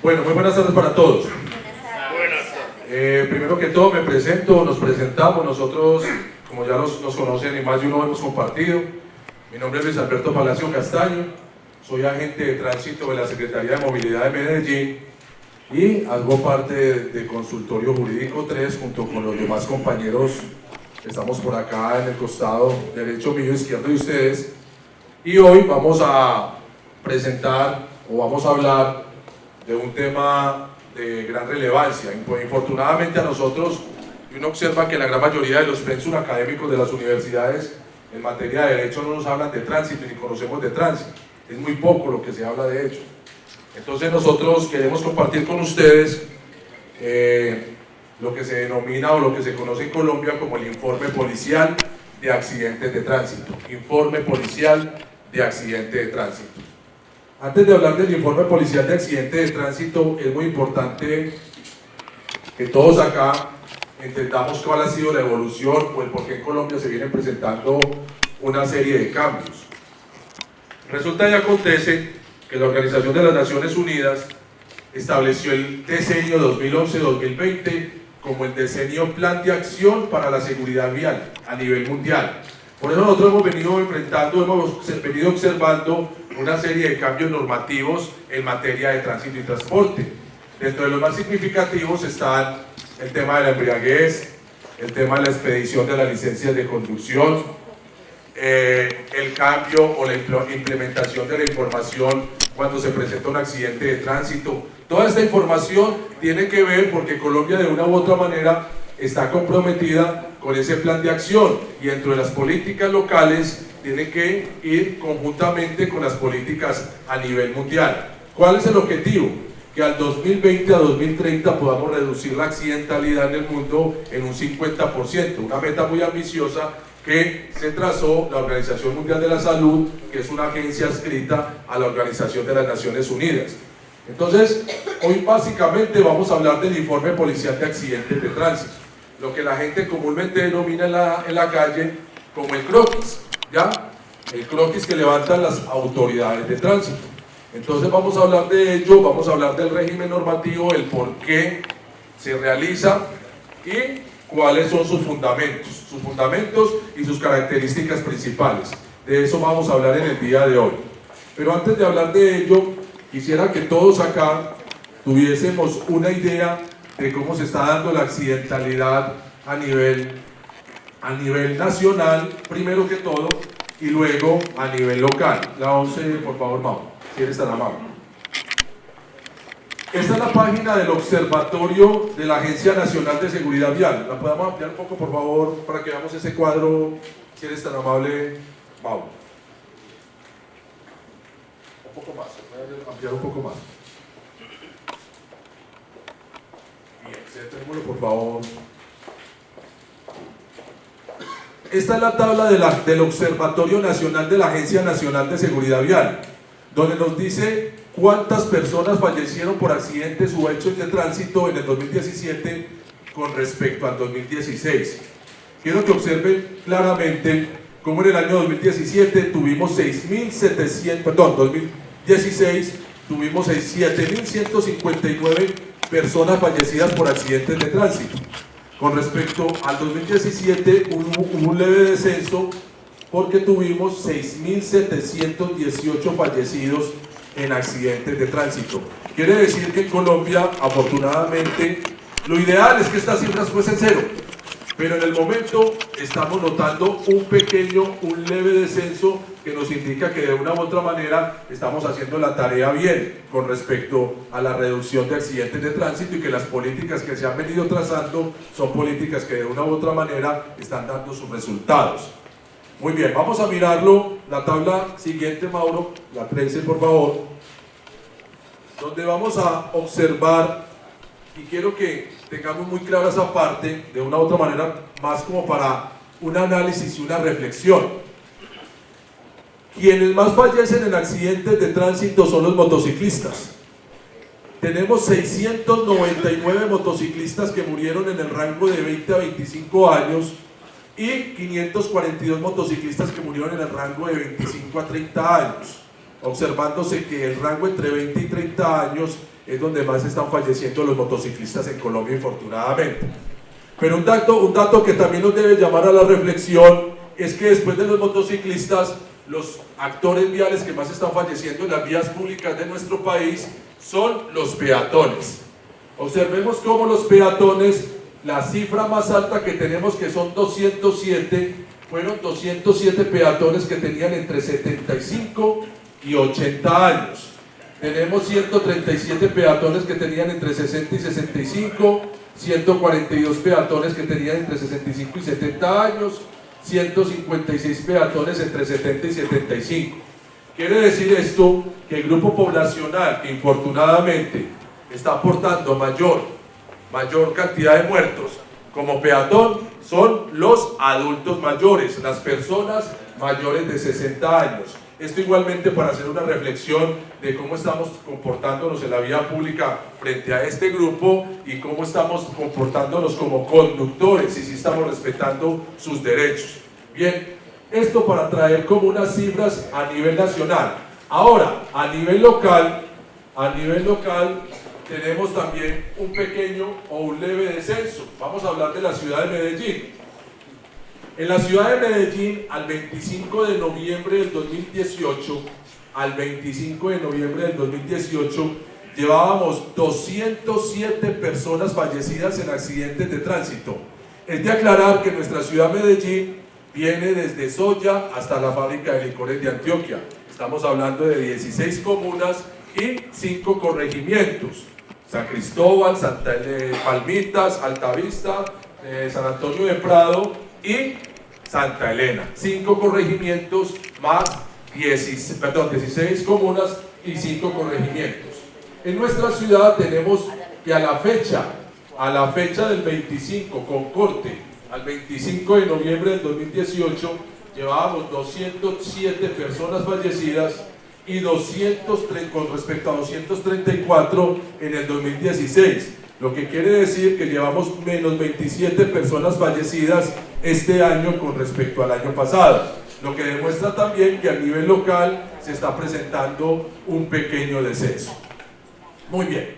Bueno, muy buenas tardes para todos. Primero que todo me presento, nos presentamos, nosotros, como ya nos conocen y más de uno hemos compartido, mi nombre es Luis Alberto Palacio Castaño, soy agente de tránsito de la Secretaría de Movilidad de Medellín y hago parte de Consultorio Jurídico 3 junto con los demás compañeros que estamos por acá en el costado derecho mío, izquierdo de ustedes, y hoy vamos a presentar o vamos a hablar de un tema de gran relevancia. Infortunadamente a nosotros, uno observa que la gran mayoría de los pensum académicos de las universidades en materia de derecho no nos hablan de tránsito ni conocemos de tránsito, es muy poco lo que se habla de hecho. Entonces nosotros queremos compartir con ustedes lo que se denomina o lo que se conoce en Colombia como el informe policial de accidentes de tránsito. Informe policial de accidente de tránsito. Antes de hablar del informe policial de accidente de tránsito, es muy importante que todos acá entendamos cuál ha sido la evolución o el por qué en Colombia se vienen presentando una serie de cambios. Resulta y acontece que la Organización de las Naciones Unidas estableció el decenio 2011-2020 como el decenio Plan de Acción para la Seguridad Vial a nivel mundial. Por eso nosotros hemos venido venido observando una serie de cambios normativos en materia de tránsito y transporte. Dentro de los más significativos están el tema de la embriaguez, el tema de la expedición de las licencias de conducción, el cambio o la implementación de la información cuando se presenta un accidente de tránsito. Toda esta información tiene que ver porque Colombia de una u otra manera está comprometida con ese plan de acción y dentro de las políticas locales tiene que ir conjuntamente con las políticas a nivel mundial. ¿Cuál es el objetivo? Que al 2020 a 2030 podamos reducir la accidentalidad en el mundo en un 50%, una meta muy ambiciosa que se trazó la Organización Mundial de la Salud, que es una agencia adscrita a la Organización de las Naciones Unidas. Entonces, hoy básicamente vamos a hablar del informe policial de accidentes de tránsito, lo que la gente comúnmente denomina en la calle como el croquis, ¿ya? El croquis que levantan las autoridades de tránsito. Entonces vamos a hablar de ello, vamos a hablar del régimen normativo, el por qué se realiza y cuáles son sus fundamentos y sus características principales. De eso vamos a hablar en el día de hoy. Pero antes de hablar de ello, quisiera que todos acá tuviésemos una idea de cómo se está dando la accidentalidad a nivel nacional, primero que todo, y luego a nivel local. La 11, por favor, Mau, si eres tan amable. Esta es la página del Observatorio de la Agencia Nacional de Seguridad Vial. ¿La podemos ampliar un poco, por favor, para que veamos ese cuadro, si eres tan amable, Mau? Un poco más, voy a ampliar un poco más. Bien, centrémoslo, por favor. Esta es la tabla del Observatorio Nacional de la Agencia Nacional de Seguridad Vial, donde nos dice cuántas personas fallecieron por accidentes u hechos de tránsito en el 2017 con respecto al 2016. Quiero que observen claramente cómo en el año 2017 tuvimos 2016 tuvimos 7.159 personas fallecidas por accidentes de tránsito. Con respecto al 2017 hubo un leve descenso porque tuvimos 6.718 fallecidos en accidentes de tránsito. Quiere decir que en Colombia, afortunadamente, lo ideal es que estas cifras fuesen cero, pero en el momento estamos notando un leve descenso que nos indica que de una u otra manera estamos haciendo la tarea bien con respecto a la reducción de accidentes de tránsito y que las políticas que se han venido trazando son políticas que de una u otra manera están dando sus resultados. Muy bien, vamos a mirarlo, la tabla siguiente, Mauro, la 13 por favor, donde vamos a observar, y quiero que tengamos muy clara esa parte, de una u otra manera, más como para un análisis y una reflexión. Quienes más fallecen en accidentes de tránsito son los motociclistas. Tenemos 699 motociclistas que murieron en el rango de 20 a 25 años y 542 motociclistas que murieron en el rango de 25 a 30 años, observándose que el rango entre 20 y 30 años es donde más están falleciendo los motociclistas en Colombia, infortunadamente. Pero un dato que también nos debe llamar a la reflexión es que después de los motociclistas, los actores viales que más están falleciendo en las vías públicas de nuestro país son los peatones. Observemos cómo los peatones, la cifra más alta que tenemos, que son 207, fueron 207 peatones que tenían entre 75 y 80 años. Tenemos 137 peatones que tenían entre 60 y 65, 142 peatones que tenían entre 65 y 70 años, 156 peatones entre 70 y 75. Quiere decir esto que el grupo poblacional que infortunadamente está aportando mayor cantidad de muertos como peatón son los adultos mayores, las personas mayores de 60 años. Esto igualmente para hacer una reflexión de cómo estamos comportándonos en la vía pública frente a este grupo y cómo estamos comportándonos como conductores y si estamos respetando sus derechos. Bien, esto para traer como unas cifras a nivel nacional. Ahora, a nivel local tenemos también un pequeño o un leve descenso. Vamos a hablar de la ciudad de Medellín. En la ciudad de Medellín, al 25 de noviembre del 2018, llevábamos 207 personas fallecidas en accidentes de tránsito. Es de aclarar que nuestra ciudad Medellín viene desde Soya hasta la fábrica de licores de Antioquia. Estamos hablando de 16 comunas y 5 corregimientos: San Cristóbal, Palmitas, Altavista, San Antonio de Prado y Santa Elena. 5 corregimientos más 16 comunas y 5 corregimientos. En nuestra ciudad tenemos que a la fecha del 25, con corte al 25 de noviembre del 2018, llevábamos 207 personas fallecidas y con respecto a 234 en el 2016, lo que quiere decir que llevamos menos 27 personas fallecidas este año con respecto al año pasado, lo que demuestra también que a nivel local se está presentando un pequeño descenso. Muy bien,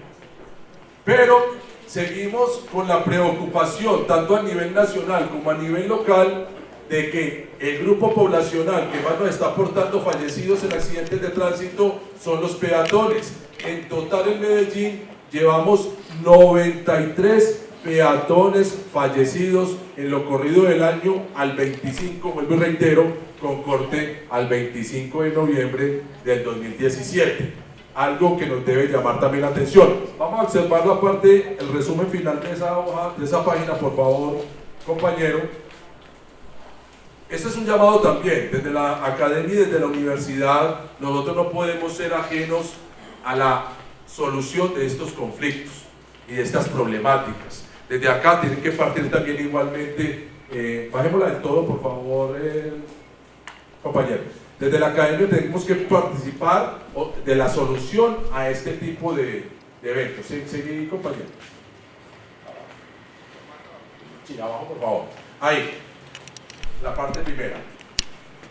pero seguimos con la preocupación tanto a nivel nacional como a nivel local de que el grupo poblacional que más nos está aportando fallecidos en accidentes de tránsito son los peatones. En total en Medellín llevamos 93 peatones fallecidos en lo corrido del año al 25, vuelvo y reitero, con corte al 25 de noviembre del 2017. Algo que nos debe llamar también la atención. Vamos a observar la parte, el resumen final de esa hoja, de esa página, por favor, compañero. Este es un llamado también, desde la academia y desde la universidad. Nosotros no podemos ser ajenos a la solución de estos conflictos y de estas problemáticas. Desde acá tienen que partir también igualmente, bajémosla del todo por favor, compañero. Desde la academia tenemos que participar de la solución a este tipo de eventos. Seguí, compañero. Sí, abajo por favor. Ahí, la parte primera.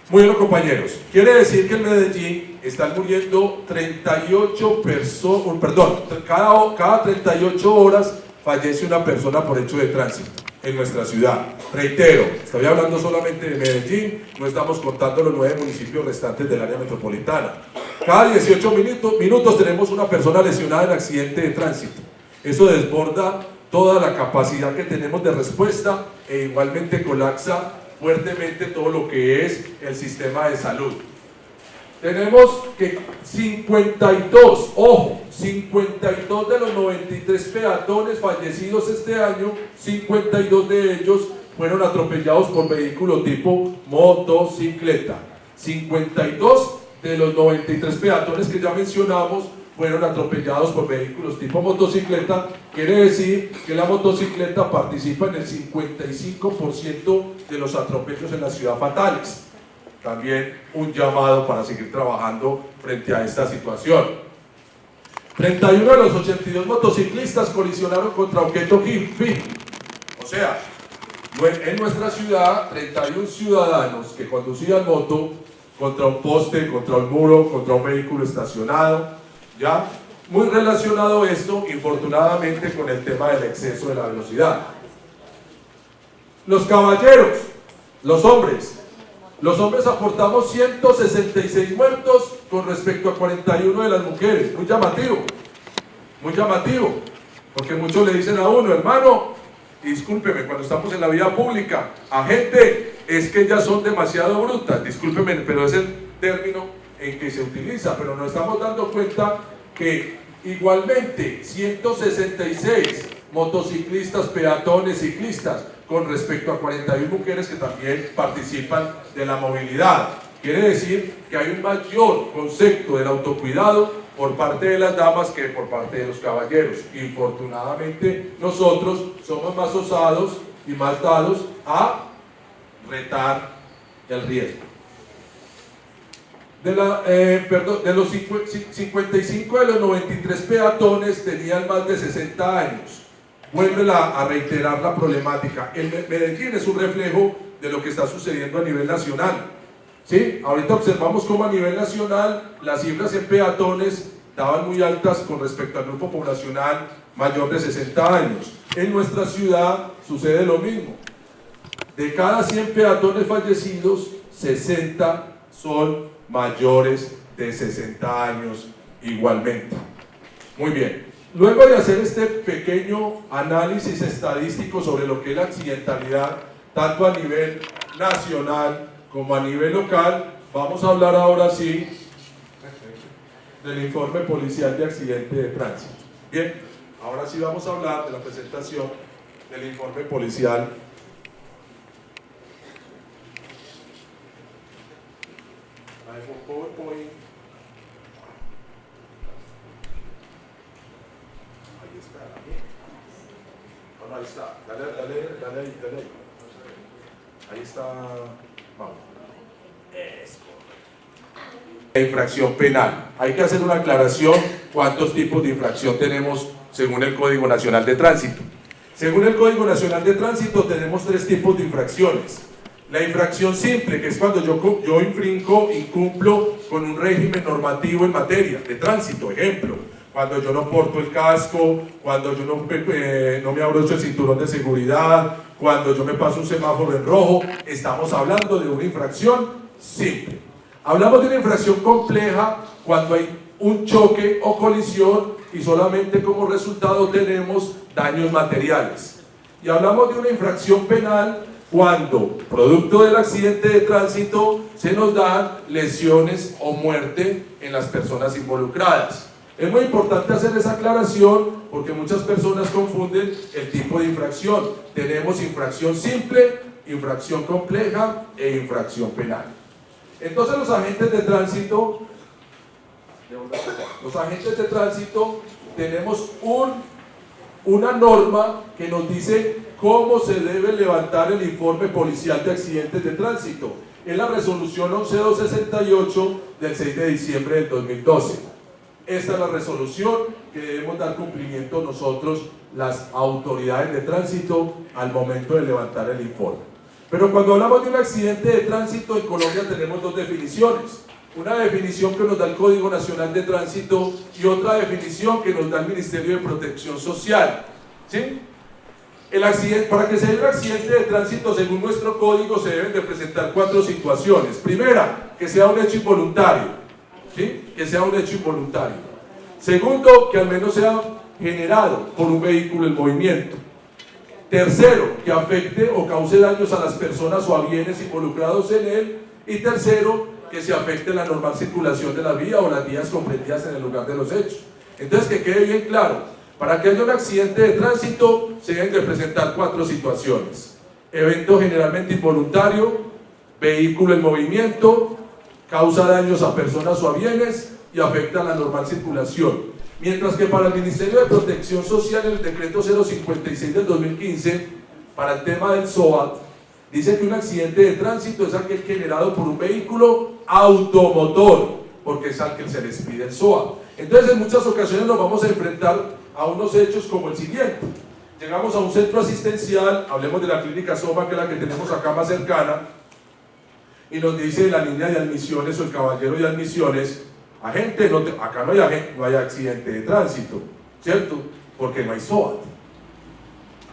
Muy bien, compañeros. Quiere decir que en Medellín están muriendo 38 personas, perdón, cada 38 horas fallece una persona por hecho de tránsito en nuestra ciudad. Reitero, estoy hablando solamente de Medellín, no estamos contando los 9 municipios restantes del área metropolitana. Cada 18 minutos tenemos una persona lesionada en accidente de tránsito. Eso desborda toda la capacidad que tenemos de respuesta e igualmente colapsa fuertemente todo lo que es el sistema de salud. Tenemos que 52, ojo, 52 de los 93 peatones fallecidos este año, 52 de ellos fueron atropellados por vehículo tipo motocicleta. 52 de los 93 peatones que ya mencionamos fueron atropellados por vehículos tipo motocicleta. Quiere decir que la motocicleta participa en el 55% de los atropellos en la ciudad fatales. También un llamado para seguir trabajando frente a esta situación. 31 de los 82 motociclistas colisionaron contra objeto fijo. O sea, en nuestra ciudad, 31 ciudadanos que conducían moto contra un poste, contra un muro, contra un vehículo estacionado, ¿ya? Muy relacionado esto, infortunadamente, con el tema del exceso de la velocidad. Los caballeros, los hombres aportamos 166 muertos con respecto a 41 de las mujeres. Muy llamativo, porque muchos le dicen a uno, hermano, discúlpeme, cuando estamos en la vía pública, agente, es que ellas son demasiado brutas, discúlpeme, pero es el término en que se utiliza, pero nos estamos dando cuenta que igualmente 166 motociclistas, peatones, ciclistas, con respecto a 41 mujeres que también participan de la movilidad. Quiere decir que hay un mayor concepto del autocuidado por parte de las damas que por parte de los caballeros. Infortunadamente, nosotros somos más osados y más dados a retar el riesgo. De los 55 de los 93 peatones tenían más de 60 años. Vuelve a reiterar la problemática. El Medellín es un reflejo de lo que está sucediendo a nivel nacional. ¿Sí? Ahorita observamos cómo a nivel nacional las cifras en peatones estaban muy altas con respecto al grupo poblacional mayor de 60 años. En nuestra ciudad sucede lo mismo. De cada 100 peatones fallecidos, 60 son mayores de 60 años igualmente. Muy bien. Luego de hacer este pequeño análisis estadístico sobre lo que es la accidentalidad, tanto a nivel nacional como a nivel local, vamos a hablar ahora sí del informe policial de accidente de tránsito. Bien, ahora sí vamos a hablar de la presentación del informe policial. PowerPoint. Ahí está, dale ahí. Ahí está, vamos. La infracción penal. Hay que hacer una aclaración, cuántos tipos de infracción tenemos según el Código Nacional de Tránsito. Según el Código Nacional de Tránsito tenemos 3 tipos de infracciones. La infracción simple, que es cuando yo incumplo con un régimen normativo en materia de tránsito, ejemplo, cuando yo no porto el casco, cuando yo no me abrocho el cinturón de seguridad, cuando yo me paso un semáforo en rojo, estamos hablando de una infracción simple. Hablamos de una infracción compleja cuando hay un choque o colisión y solamente como resultado tenemos daños materiales. Y hablamos de una infracción penal cuando, producto del accidente de tránsito, se nos dan lesiones o muerte en las personas involucradas. Es muy importante hacer esa aclaración porque muchas personas confunden el tipo de infracción. Tenemos infracción simple, infracción compleja e infracción penal. Entonces los agentes de tránsito tenemos una norma que nos dice cómo se debe levantar el informe policial de accidentes de tránsito. Es la resolución 11268 del 6 de diciembre del 2012. Esta es la resolución que debemos dar cumplimiento nosotros, las autoridades de tránsito, al momento de levantar el informe. Pero cuando hablamos de un accidente de tránsito, en Colombia tenemos 2 definiciones. Una definición que nos da el Código Nacional de Tránsito y otra definición que nos da el Ministerio de Protección Social. ¿Sí? Para que se dé un accidente de tránsito, según nuestro código, se deben de presentar 4 situaciones. Primera, que sea un hecho involuntario. ¿Sí? Que sea un hecho involuntario. Segundo, que al menos sea generado por un vehículo en movimiento. Tercero, que afecte o cause daños a las personas o a bienes involucrados en él. Y tercero, que se afecte la normal circulación de la vía o las vías comprendidas en el lugar de los hechos. Entonces, que quede bien claro, para que haya un accidente de tránsito se deben de presentar 4 situaciones: evento generalmente involuntario, vehículo en movimiento, causa daños a personas o a bienes y afecta la normal circulación. Mientras que para el Ministerio de Protección Social, el decreto 056 del 2015, para el tema del SOAT, dice que un accidente de tránsito es aquel generado por un vehículo automotor, porque es al que se les pide el SOAT. Entonces, en muchas ocasiones nos vamos a enfrentar a unos hechos como el siguiente. Llegamos a un centro asistencial, hablemos de la clínica Soma, que es la que tenemos acá más cercana, y nos dice la línea de admisiones o el caballero de admisiones: Agente, acá no hay accidente de tránsito, ¿cierto? Porque no hay SOAT.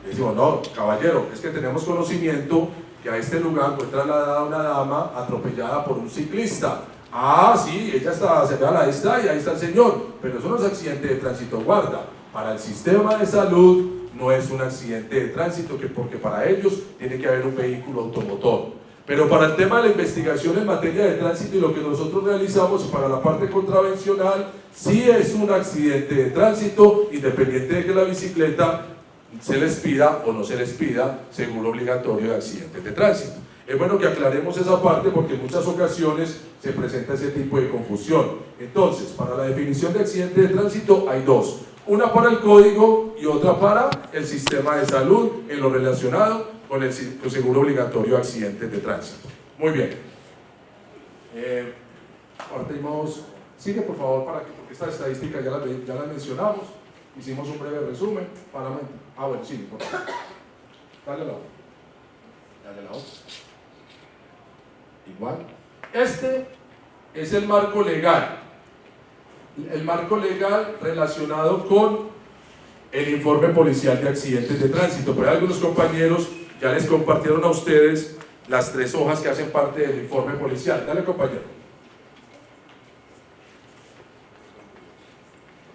Le decimos, no, caballero, es que tenemos conocimiento que a este lugar fue trasladada una dama atropellada por un ciclista. Ah, sí, ella está, se ve a la esta y ahí está el señor, pero eso no es accidente de tránsito, guarda. Para el sistema de salud no es un accidente de tránsito, porque para ellos tiene que haber un vehículo automotor. Pero para el tema de la investigación en materia de tránsito y lo que nosotros realizamos para la parte contravencional, sí es un accidente de tránsito, independiente de que la bicicleta se les pida o no se les pida seguro obligatorio de accidentes de tránsito. Es bueno que aclaremos esa parte porque en muchas ocasiones se presenta ese tipo de confusión. Entonces, para la definición de accidente de tránsito hay dos. Una para el código y otra para el sistema de salud en lo relacionado con el seguro obligatorio de accidentes de tránsito. Muy bien. Partimos. Sigue por favor, porque esta estadística ya la mencionamos. Hicimos un breve resumen. Bueno, sí, por favor. Dale la otra. Dale la otra. Igual. Este es el marco legal. El marco legal relacionado con el informe policial de accidentes de tránsito. Pero algunos compañeros ya les compartieron a ustedes las 3 hojas que hacen parte del informe policial. Dale, compañero.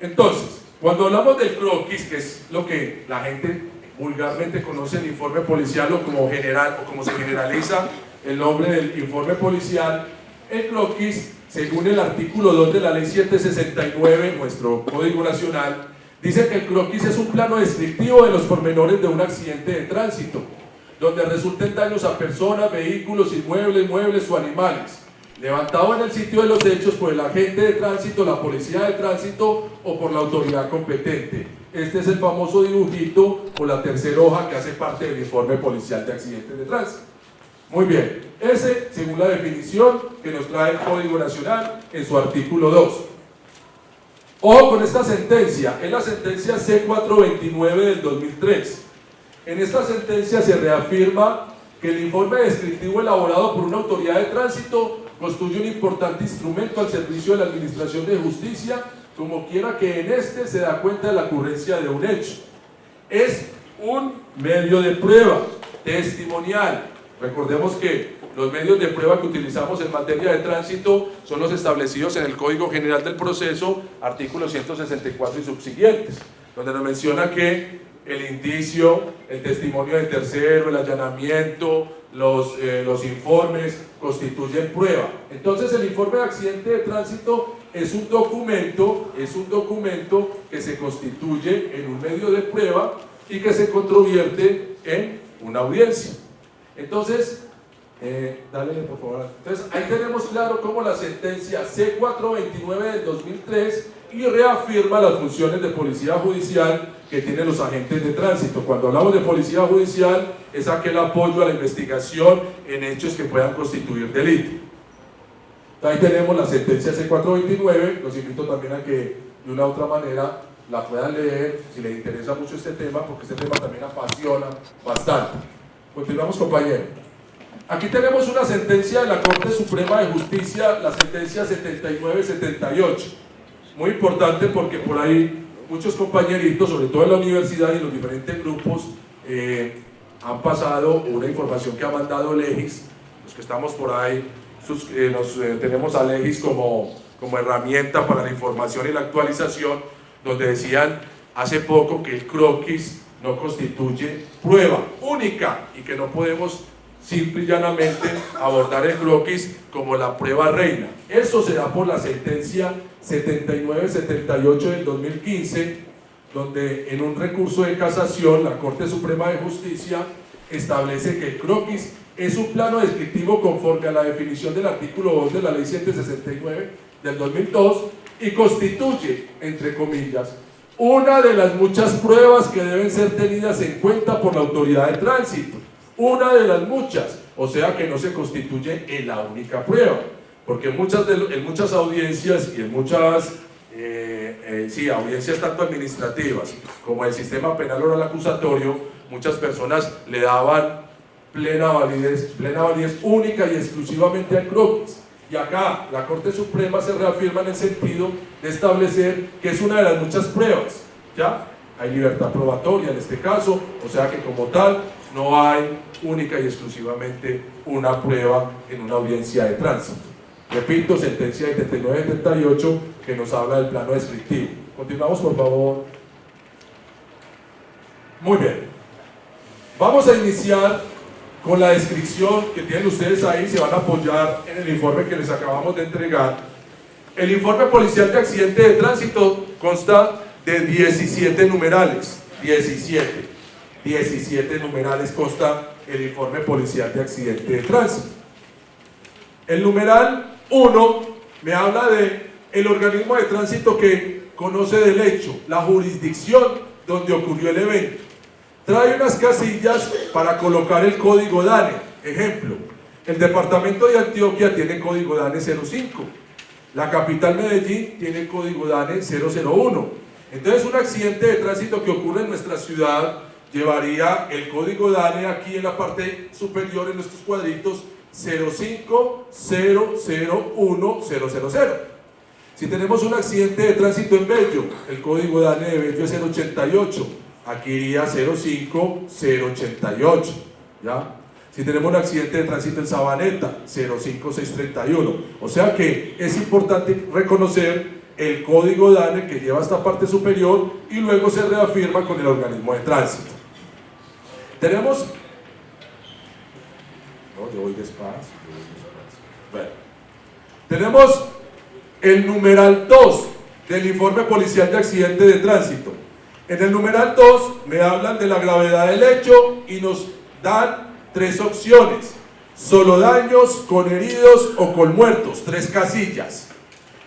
Entonces, cuando hablamos del croquis, que es lo que la gente vulgarmente conoce el informe policial o como se generaliza el nombre del informe policial, el croquis, según el artículo 2 de la ley 769, nuestro Código Nacional, dice que el croquis es un plano descriptivo de los pormenores de un accidente de tránsito, donde resulten daños a personas, vehículos, inmuebles, muebles o animales, levantado en el sitio de los hechos por el agente de tránsito, la policía de tránsito o por la autoridad competente. Este es el famoso dibujito o la tercera hoja que hace parte del informe policial de accidentes de tránsito. Muy bien, ese según la definición que nos trae el Código Nacional en su artículo 2. Ojo con esta sentencia, es la sentencia C429 del 2003. En esta sentencia se reafirma que el informe descriptivo elaborado por una autoridad de tránsito constituye un importante instrumento al servicio de la administración de justicia, como quiera que en este se da cuenta de la ocurrencia de un hecho. Es un medio de prueba testimonial. Recordemos que los medios de prueba que utilizamos en materia de tránsito son los establecidos en el Código General del Proceso, artículo 164 y subsiguientes, donde nos menciona que el indicio, el testimonio de tercero, el allanamiento, los informes constituyen prueba. Entonces el informe de accidente de tránsito es un documento que se constituye en un medio de prueba y que se controvierte en una audiencia. Entonces, dale por favor. Entonces ahí tenemos claro cómo la sentencia C429 del 2003 y reafirma las funciones de policía judicial que tienen los agentes de tránsito. Cuando hablamos de policía judicial es aquel apoyo a la investigación en hechos que puedan constituir delito. Ahí tenemos la sentencia C429, los invito también a que de una u otra manera la puedan leer si les interesa mucho este tema, porque este tema también apasiona bastante. Continuamos, compañero. Aquí tenemos una sentencia de la Corte Suprema de Justicia, la sentencia 7978. Muy importante porque por ahí muchos compañeritos, sobre todo en la universidad y en los diferentes grupos, han pasado una información que ha mandado Legis. Los que estamos por ahí, tenemos a Legis como herramienta para la información y la actualización, donde decían hace poco que el croquis no constituye prueba única y que no podemos simple y llanamente abordar el croquis como la prueba reina. Eso se da por la sentencia 7978 del 2015, donde en un recurso de casación la Corte Suprema de Justicia establece que el croquis es un plano descriptivo conforme a la definición del artículo 2 de la ley 769 del 2002 y constituye, entre comillas, una de las muchas pruebas que deben ser tenidas en cuenta por la autoridad de tránsito. Una de las muchas, o sea que no se constituye en la única prueba, porque en muchas audiencias y en muchas audiencias tanto administrativas como el sistema penal oral acusatorio, muchas personas le daban plena validez única y exclusivamente al croquis. Y acá la Corte Suprema se reafirma en el sentido de establecer que es una de las muchas pruebas, ¿ya? Hay libertad probatoria en este caso, o sea que como tal no hay única y exclusivamente una prueba en una audiencia de tránsito. Repito, sentencia 79-78 que nos habla del plano descriptivo. Continuamos, por favor. Muy bien. Vamos a iniciar con la descripción que tienen ustedes ahí, se van a apoyar en el informe que les acabamos de entregar. El informe policial de accidente de tránsito consta de 17 numerales. 17 numerales consta el informe policial de accidente de tránsito. El numeral 1 me habla de el organismo de tránsito que conoce del hecho, la jurisdicción donde ocurrió el evento. Trae unas casillas para colocar el código DANE. Ejemplo, el departamento de Antioquia tiene código DANE 05. La capital Medellín tiene código DANE 001. Entonces un accidente de tránsito que ocurre en nuestra ciudad llevaría el código DANE aquí en la parte superior en nuestros cuadritos 05001000. Si tenemos un accidente de tránsito en Bello, el código DANE de Bello es 088. Aquí iría 05088, ¿ya? Si tenemos un accidente de tránsito en Sabaneta, 05631. O sea que es importante reconocer el código DANE que lleva esta parte superior y luego se reafirma con el organismo de tránsito. Tenemos... No, yo voy despacio. Bueno. Tenemos el numeral 2 del informe policial de accidente de tránsito. En el numeral 2 me hablan de la gravedad del hecho y nos dan 3 opciones: solo daños, con heridos o con muertos, 3 casillas.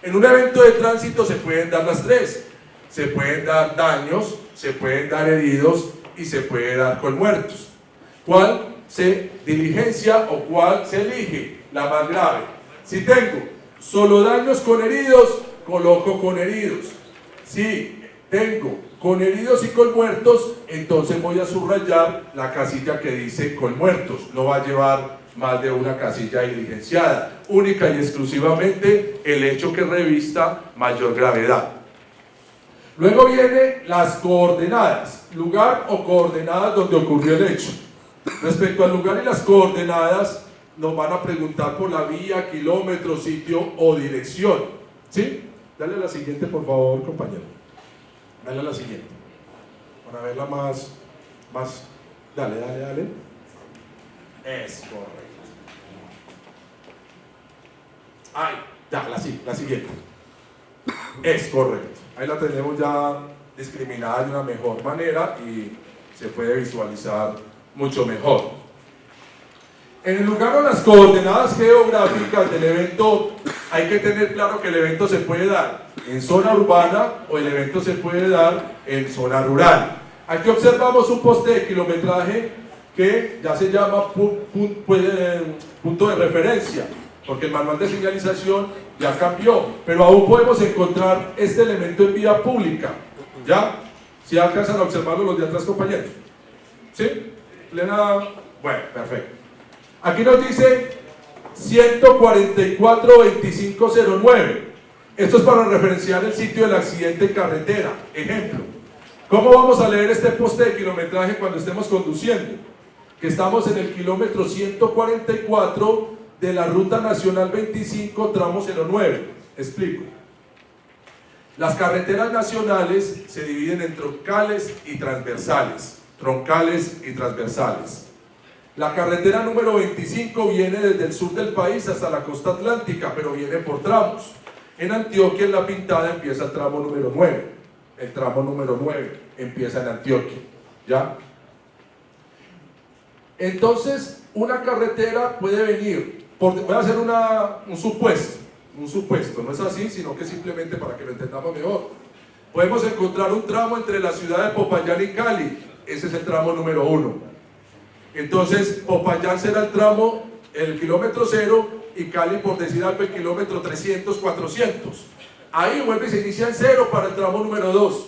En un evento de tránsito se pueden dar las 3. Se pueden dar daños, se pueden dar heridos y se puede dar con muertos. ¿Cuál se diligencia o cuál se elige? La más grave. Si tengo solo daños con heridos, coloco con heridos. Si tengo con heridos y con muertos, entonces voy a subrayar la casilla que dice con muertos. No va a llevar más de una casilla diligenciada, única y exclusivamente el hecho que revista mayor gravedad. Luego vienen las coordenadas, lugar o coordenadas donde ocurrió el hecho. Respecto al lugar y las coordenadas, nos van a preguntar por la vía, kilómetro, sitio o dirección. ¿Sí? Dale a la siguiente, por favor, compañero. Dale a la siguiente, para verla más, dale, es correcto. Ay, ya, la siguiente, es correcto, ahí la tenemos ya discriminada de una mejor manera y se puede visualizar mucho mejor. En el lugar o las coordenadas geográficas del evento, hay que tener claro que el evento se puede dar en zona urbana o el evento se puede dar en zona rural. Aquí observamos un poste de kilometraje que ya se llama punto de referencia, porque el manual de señalización ya cambió, pero aún podemos encontrar este elemento en vía pública. ¿Ya? ¿Sí alcanzan a observarlo los de atrás, compañeros? ¿Sí? ¿Plena? Bueno, perfecto. Aquí nos dice 144-2509. Esto es para referenciar el sitio del accidente en carretera. Ejemplo, ¿cómo vamos a leer este poste de kilometraje cuando estemos conduciendo? Que estamos en el kilómetro 144 de la Ruta Nacional 25, tramo 09. Explico. Las carreteras nacionales se dividen en troncales y transversales. Troncales y transversales. La carretera número 25 viene desde el sur del país hasta la costa atlántica, pero viene por tramos. En Antioquia, en La Pintada, empieza el tramo número 9. El tramo número 9 empieza en Antioquia. ¿Ya? Entonces, una carretera puede venir, voy a hacer un supuesto, no es así, sino que simplemente para que lo entendamos mejor. Podemos encontrar un tramo entre la ciudad de Popayán y Cali, ese es el tramo número 1. Entonces, Popayán será el tramo, el kilómetro 0, y Cali, por decir algo, el kilómetro 300, 400. Ahí vuelve y se inicia en 0 para el tramo número 2.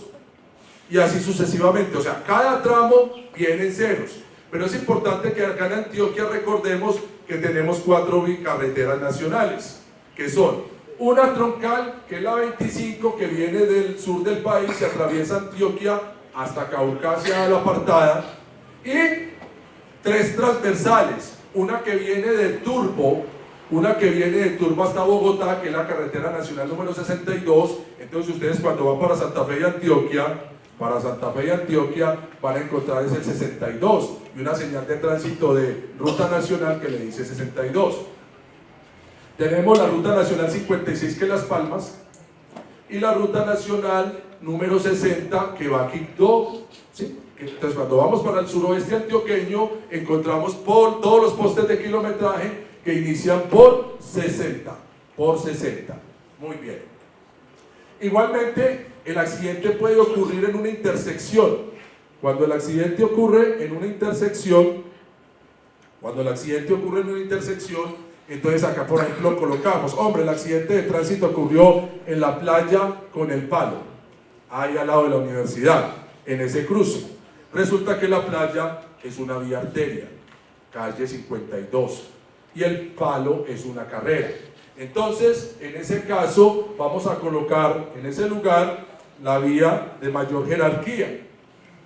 Y así sucesivamente. O sea, cada tramo viene en ceros. Pero es importante que acá en Antioquia recordemos que tenemos 4 carreteras nacionales. que son una troncal, que es la 25, que viene del sur del país, se atraviesa Antioquia hasta Caucasia, la apartada, y 3 transversales, una que viene de Turbo, hasta Bogotá, que es la carretera nacional número 62. Entonces ustedes cuando van para Santa Fe y Antioquia, van a encontrar ese 62 y una señal de tránsito de ruta nacional que le dice 62. Tenemos la ruta nacional 56, que es Las Palmas, y la ruta nacional número 60, que va a Quibdó, ¿sí? Entonces cuando vamos para el suroeste antioqueño encontramos por todos los postes de kilometraje que inician por 60. Muy bien. Igualmente, el accidente puede ocurrir en una intersección. Cuando el accidente ocurre en una intersección, entonces acá por ejemplo colocamos, hombre, el accidente de tránsito ocurrió en la playa con El Palo, ahí al lado de la universidad, en ese cruce. Resulta que la playa es una vía arteria, calle 52, y El Palo es una carrera. Entonces, en ese caso, vamos a colocar en ese lugar la vía de mayor jerarquía.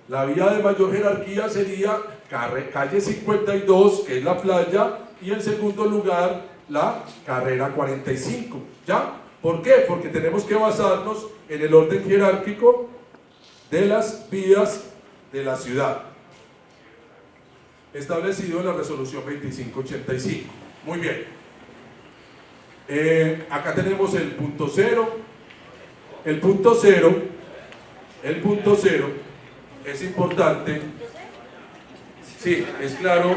La vía de mayor jerarquía sería calle 52, que es la playa, y en segundo lugar, la carrera 45. ¿Ya? ¿Por qué? Porque tenemos que basarnos en el orden jerárquico de las vías de la ciudad, establecido en la resolución 2585. Muy bien. Acá tenemos el punto cero. El punto cero es importante. Sí, es claro.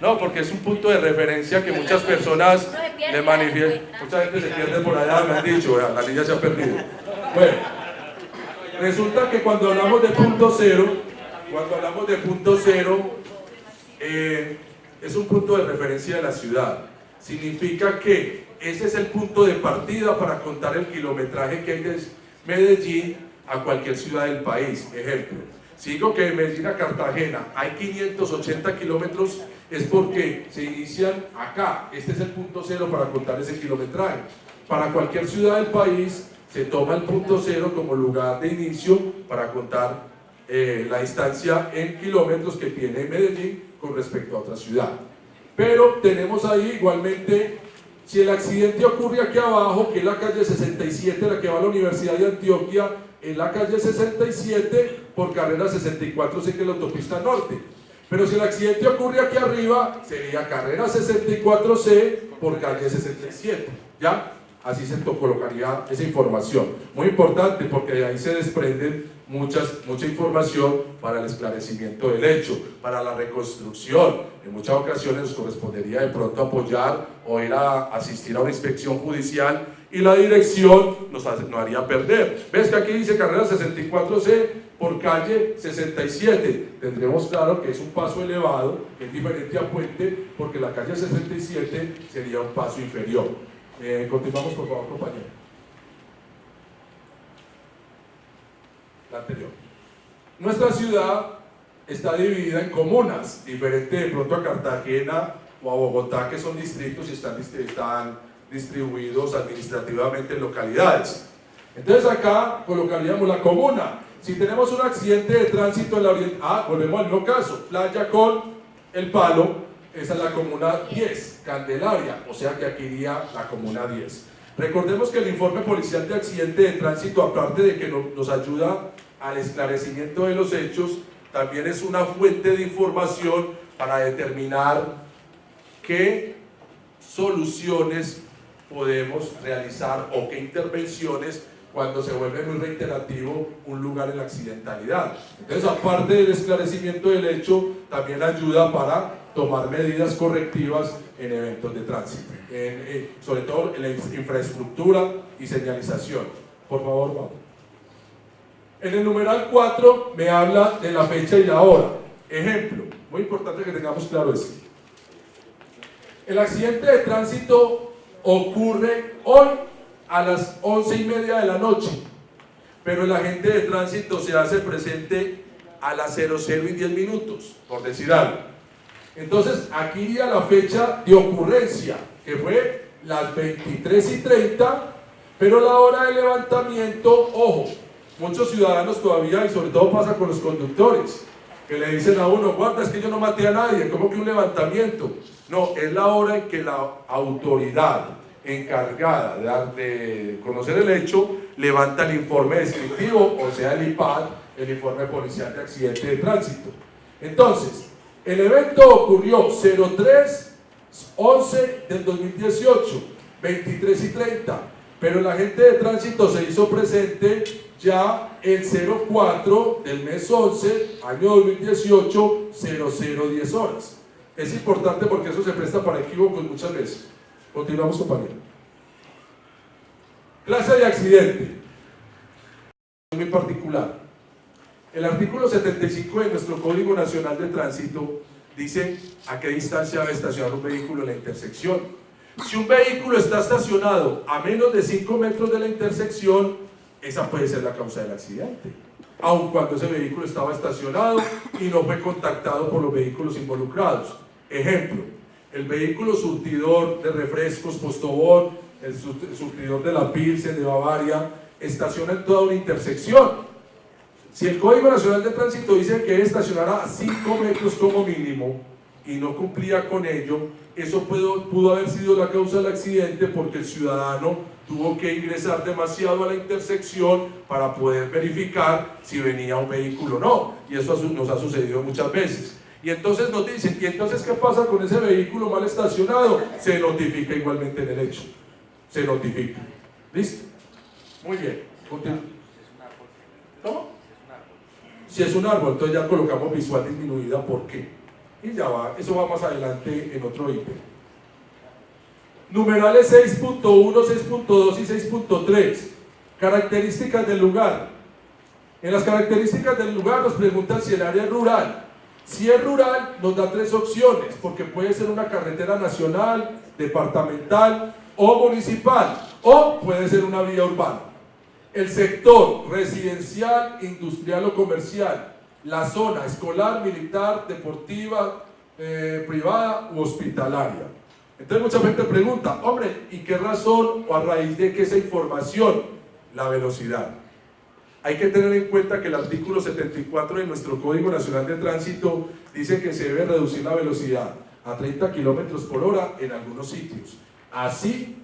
No, porque es un punto de referencia que muchas personas le manifiestan. Mucha gente se pierde por allá, me han dicho, la niña se ha perdido. Bueno, resulta que cuando hablamos de punto cero, es un punto de referencia de la ciudad. Significa que ese es el punto de partida para contar el kilometraje que hay de Medellín a cualquier ciudad del país. Ejemplo, si digo que de Medellín a Cartagena hay 580 kilómetros, es porque se inician acá. Este es el punto cero para contar ese kilometraje. Para cualquier ciudad del país se toma el punto cero como lugar de inicio para contar la distancia en kilómetros que tiene Medellín con respecto a otra ciudad. Pero tenemos ahí igualmente, si el accidente ocurre aquí abajo, que es la calle 67, la que va a la Universidad de Antioquia, en la calle 67 por carrera 64, sé que es la autopista norte. Pero si el accidente ocurre aquí arriba, sería carrera 64C por calle 67. ¿Ya? Así se colocaría esa información. Muy importante porque de ahí se desprenden mucha información para el esclarecimiento del hecho, para la reconstrucción. En muchas ocasiones nos correspondería de pronto apoyar o ir a asistir a una inspección judicial y la dirección nos haría perder. ¿Ves que aquí dice carrera 64C por calle 67? Tendremos claro que es un paso elevado, que es diferente a puente, porque la calle 67 sería un paso inferior. Continuamos, por favor, compañero. La anterior. Nuestra ciudad está dividida en comunas, diferente de pronto a Cartagena o a Bogotá, que son distritos y están distribuidos administrativamente en localidades. Entonces acá colocaríamos la comuna. Si tenemos un accidente de tránsito en la oriental, volvemos al mismo caso, playa con El Palo, esa es la comuna 10, Candelaria, o sea que aquí iría la comuna 10. Recordemos que el informe policial de accidente de tránsito, aparte de que nos ayuda al esclarecimiento de los hechos, también es una fuente de información para determinar qué soluciones podemos realizar o qué intervenciones cuando se vuelve muy reiterativo un lugar en la accidentalidad. Entonces, aparte del esclarecimiento del hecho, también ayuda para tomar medidas correctivas en eventos de tránsito, sobre todo en la infraestructura y señalización. Por favor, vamos. En el numeral 4 me habla de la fecha y la hora. Ejemplo, muy importante que tengamos claro esto. El accidente de tránsito ocurre hoy a las 11:30 de la noche, pero el agente de tránsito se hace presente a las 00:10, por decir algo. Entonces, aquí iría la fecha de ocurrencia, que fue las 23:30, pero la hora de levantamiento, ojo, muchos ciudadanos todavía, y sobre todo pasa con los conductores, que le dicen a uno, guarda, es que yo no maté a nadie, ¿cómo que un levantamiento? No, es la hora en que la autoridad encargada de conocer el hecho levanta el informe descriptivo, o sea el IPAD, el informe policial de accidente de tránsito. Entonces, el evento ocurrió 03/11 del 2018, 23:30, pero el agente de tránsito se hizo presente ya el 04 del mes 11, año 2018, 00:10 horas. Es importante porque eso se presta para equívocos muchas veces. Continuamos, compañero. Clase de accidente. Muy particular. El artículo 75 de nuestro Código Nacional de Tránsito dice a qué distancia debe estacionar un vehículo en la intersección. Si un vehículo está estacionado a menos de 5 metros de la intersección, esa puede ser la causa del accidente, aun cuando ese vehículo estaba estacionado y no fue contactado por los vehículos involucrados. Ejemplo, el vehículo surtidor de refrescos Postobón, el surtidor de la Pilsen, de Bavaria, estaciona en toda una intersección. Si el Código Nacional de Tránsito dice que debe estacionar a 5 metros como mínimo y no cumplía con ello, eso pudo haber sido la causa del accidente porque el ciudadano tuvo que ingresar demasiado a la intersección para poder verificar si venía un vehículo o no, y eso nos ha sucedido muchas veces. Y entonces nos dicen, ¿y entonces qué pasa con ese vehículo mal estacionado? Se notifica igualmente en el hecho, se notifica. ¿Listo? Muy bien, continúa. ¿Cómo? Si es un árbol, entonces ya colocamos visual disminuida, ¿por qué? Y ya va, eso va más adelante en otro ítem. Numerales 6.1, 6.2 y 6.3. Características del lugar. En las características del lugar nos preguntan si el área es rural. Si es rural, nos da 3 opciones, porque puede ser una carretera nacional, departamental o municipal, o puede ser una vía urbana. El sector residencial, industrial o comercial, la zona escolar, militar, deportiva, privada u hospitalaria. Entonces mucha gente pregunta, hombre, ¿y qué razón o a raíz de qué esa información? La velocidad. Hay que tener en cuenta que el artículo 74 de nuestro Código Nacional de Tránsito dice que se debe reducir la velocidad a 30 kilómetros por hora en algunos sitios. Así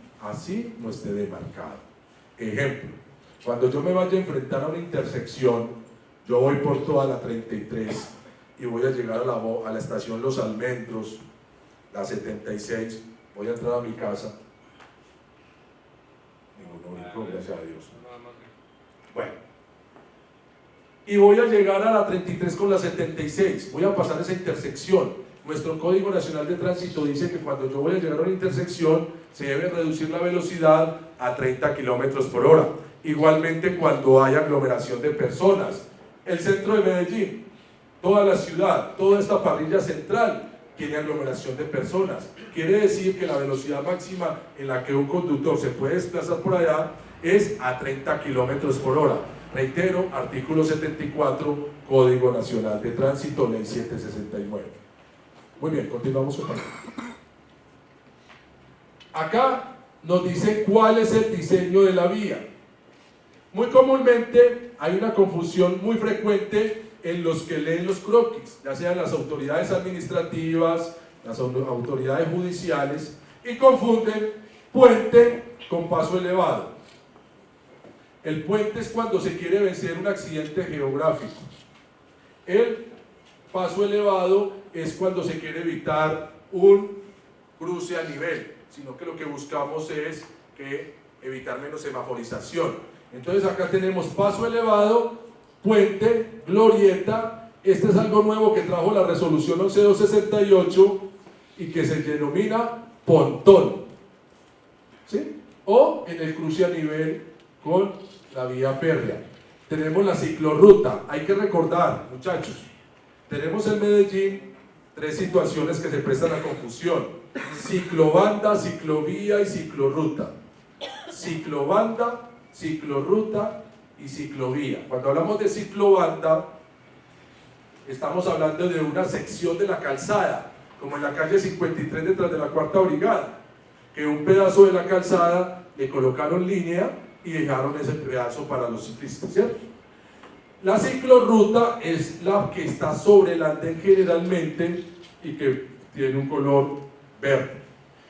no esté demarcado. Ejemplo, cuando yo me vaya a enfrentar a una intersección, yo voy por toda la 33 y voy a llegar a la estación Los Almendros, la 76, voy a entrar a mi casa. Ninguno, gracias a Dios. Bueno. Y voy a llegar a la 33 con la 76, voy a pasar esa intersección. Nuestro Código Nacional de Tránsito dice que cuando yo voy a llegar a una intersección se debe reducir la velocidad a 30 kilómetros por hora. Igualmente cuando hay aglomeración de personas. El centro de Medellín, toda la ciudad, toda esta parrilla central tiene aglomeración de personas. Quiere decir que la velocidad máxima en la que un conductor se puede desplazar por allá es a 30 kilómetros por hora. Reitero, artículo 74, Código Nacional de Tránsito, Ley 769. Muy bien, continuamos con esto. Acá nos dice cuál es el diseño de la vía. Muy comúnmente hay una confusión muy frecuente en los que leen los croquis, ya sean las autoridades administrativas, las autoridades judiciales, y confunden puente con paso elevado. El puente es cuando se quiere vencer un accidente geográfico. El paso elevado es cuando se quiere evitar un cruce a nivel, sino que lo que buscamos es evitar menos semaforización. Entonces acá tenemos paso elevado, puente, glorieta. Este es algo nuevo que trajo la resolución 11268 y que se denomina pontón, ¿sí? O en el cruce a nivel con la vía férrea. Tenemos la ciclorruta. Hay que recordar, muchachos, tenemos en Medellín 3 situaciones que se prestan a confusión: ciclobanda, ciclovía y ciclorruta. Ciclobanda, ciclorruta y ciclovía. Cuando hablamos de ciclobanda, estamos hablando de una sección de la calzada, como en la calle 53 detrás de la Cuarta Brigada. que un pedazo de la calzada le colocaron línea y dejaron ese pedazo para los ciclistas, ¿cierto? La ciclorruta es la que está sobre el andén generalmente y que tiene un color verde.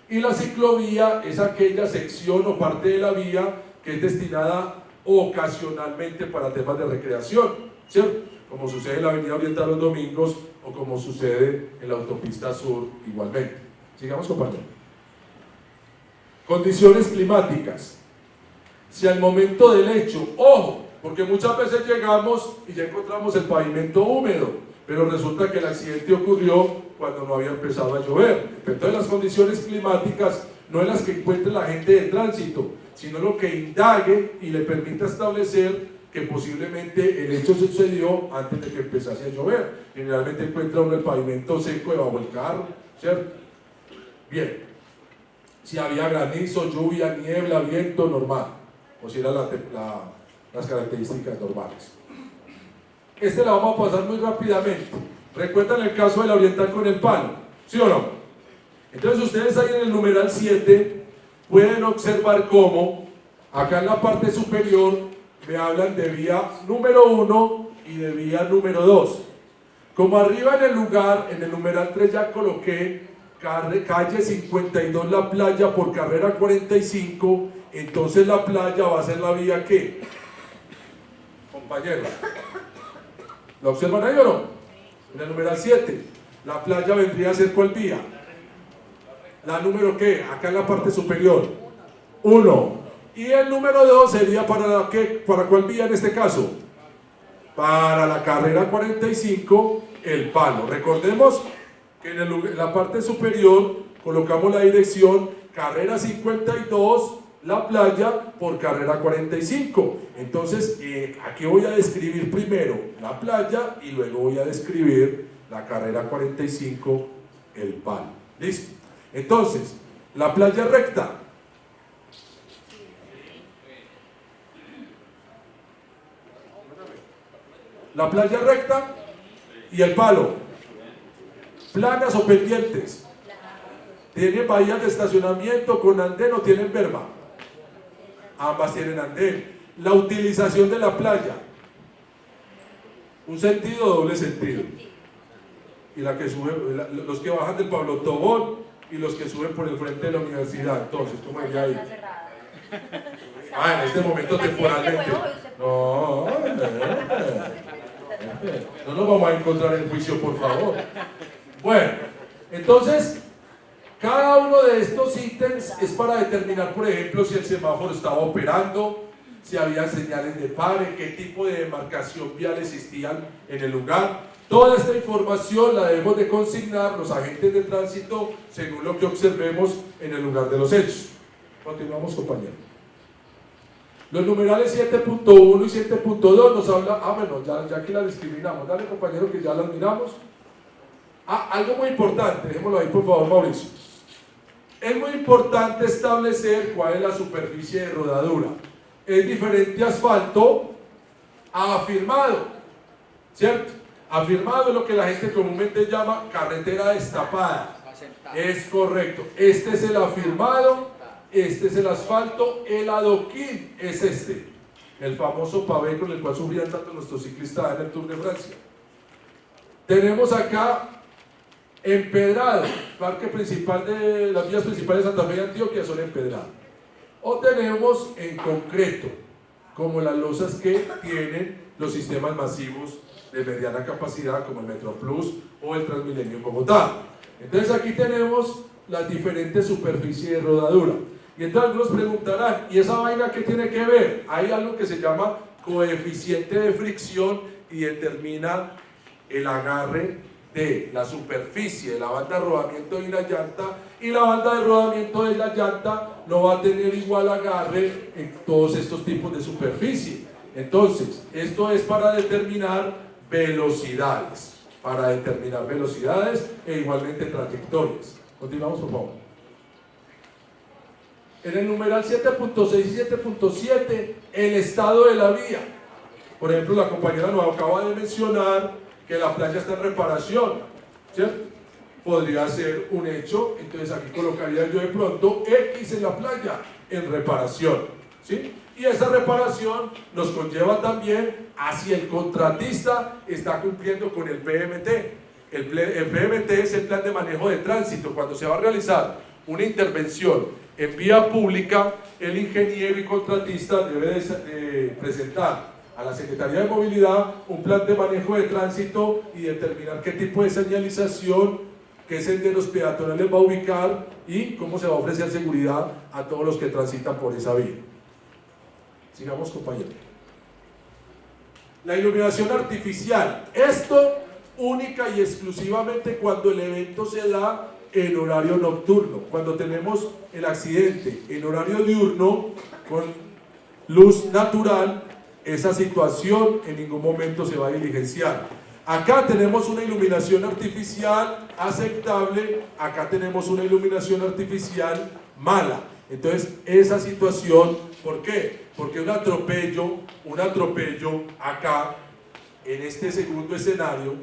Y la ciclovía es aquella sección o parte de la vía que es destinada ocasionalmente para temas de recreación, ¿cierto? Como sucede en la Avenida Oriental los domingos o como sucede en la autopista sur igualmente. Sigamos, compañeros. Condiciones climáticas. Si al momento del hecho, ojo, porque muchas veces llegamos y ya encontramos el pavimento húmedo, pero resulta que el accidente ocurrió cuando no había empezado a llover. Entonces las condiciones climáticas no es las que encuentre la gente de tránsito, sino lo que indague y le permita establecer que posiblemente el hecho sucedió antes de que empezase a llover. Generalmente encuentra uno el pavimento seco debajo del carro, ¿cierto? Bien, si había granizo, lluvia, niebla, viento, normal, o si eran las características normales. Este la vamos a pasar muy rápidamente. ¿Recuerdan el caso de la Oriental con el palo? ¿Sí o no? Entonces ustedes ahí en el numeral 7 pueden observar cómo acá en la parte superior me hablan de vía número 1 y de vía número 2. Como arriba en el lugar, en el numeral 3 ya coloqué calle 52 La Playa por carrera 45, entonces la playa va a ser la vía ¿qué? Compañeros, ¿lo observan ahí o no? En el numeral 7, la playa vendría a ser ¿cuál vía? La número ¿qué? Acá en la parte superior, 1. Y el número 2 sería para ¿qué? ¿Para cuál vía en este caso? Para la carrera 45, el palo. Recordemos que en la parte superior colocamos la dirección carrera 52, La Playa por carrera 45. Entonces aquí voy a describir primero la playa y luego voy a describir la carrera 45, el palo. ¿Listo? Entonces, la playa recta. La playa recta y el palo. ¿Planas o pendientes? ¿Tienen bahías de estacionamiento con andén o tienen verba? Ambas tienen andén. La utilización de la playa. ¿Un sentido o doble sentido? Y la que sube, los que bajan del Pablo Tobón y los que suben por el frente de la universidad. Entonces, ¿cómo iría ahí? En este momento temporalmente. No nos vamos a encontrar en juicio, por favor. Bueno, entonces, cada uno de estos ítems es para determinar, por ejemplo, si el semáforo estaba operando, si había señales de pare, qué tipo de demarcación vial existían en el lugar. Toda esta información la debemos de consignar los agentes de tránsito según lo que observemos en el lugar de los hechos. Continuamos, compañeros. Los numerales 7.1 y 7.2 nos habla, bueno, ya aquí la discriminamos. Dale, compañero, que ya las miramos. Algo muy importante, dejémoslo ahí por favor, Mauricio. Es muy importante establecer cuál es la superficie de rodadura. Es diferente asfalto a afirmado, ¿cierto? Afirmado es lo que la gente comúnmente llama carretera destapada. Es correcto. Este es el afirmado, este es el asfalto, el adoquín es este, el famoso pavé con el cual sufrían tanto nuestros ciclistas en el Tour de Francia. Tenemos acá empedrado, parque principal de las vías principales de Santa Fe y Antioquia son empedrados. O tenemos en concreto, como las losas que tienen los sistemas masivos de mediana capacidad, como el Metro Plus o el Transmilenio en Bogotá. Entonces aquí tenemos las diferentes superficies de rodadura. Y entonces algunos preguntarán, ¿y esa vaina qué tiene que ver? Hay algo que se llama coeficiente de fricción y determina el agarre de la superficie de la banda de rodamiento de una llanta, y la banda de rodamiento de la llanta no va a tener igual agarre en todos estos tipos de superficie. Entonces, esto es para determinar velocidades, e igualmente trayectorias. Continuamos, por favor. En el numeral 7.6 y 7.7, el estado de la vía. Por ejemplo, la compañera nos acaba de mencionar que la playa está en reparación, ¿cierto? podría ser un hecho. Entonces aquí colocaría yo de pronto X en la playa, en reparación, ¿sí? Y esa reparación nos conlleva también a si el contratista está cumpliendo con el PMT. El PMT es el plan de manejo de tránsito. Cuando se va a realizar una intervención en vía pública, el ingeniero y contratista debe de presentar a la Secretaría de Movilidad un plan de manejo de tránsito y determinar qué tipo de señalización, qué senderos peatonales va a ubicar y cómo se va a ofrecer seguridad a todos los que transitan por esa vía. Sigamos, compañeros. La iluminación artificial. Esto única y exclusivamente cuando el evento se da en horario nocturno. Cuando tenemos el accidente en horario diurno con luz natural, esa situación en ningún momento se va a diligenciar. Acá tenemos una iluminación artificial aceptable, acá tenemos una iluminación artificial mala. Entonces, esa situación, ¿por qué? Porque un atropello acá, en este segundo escenario,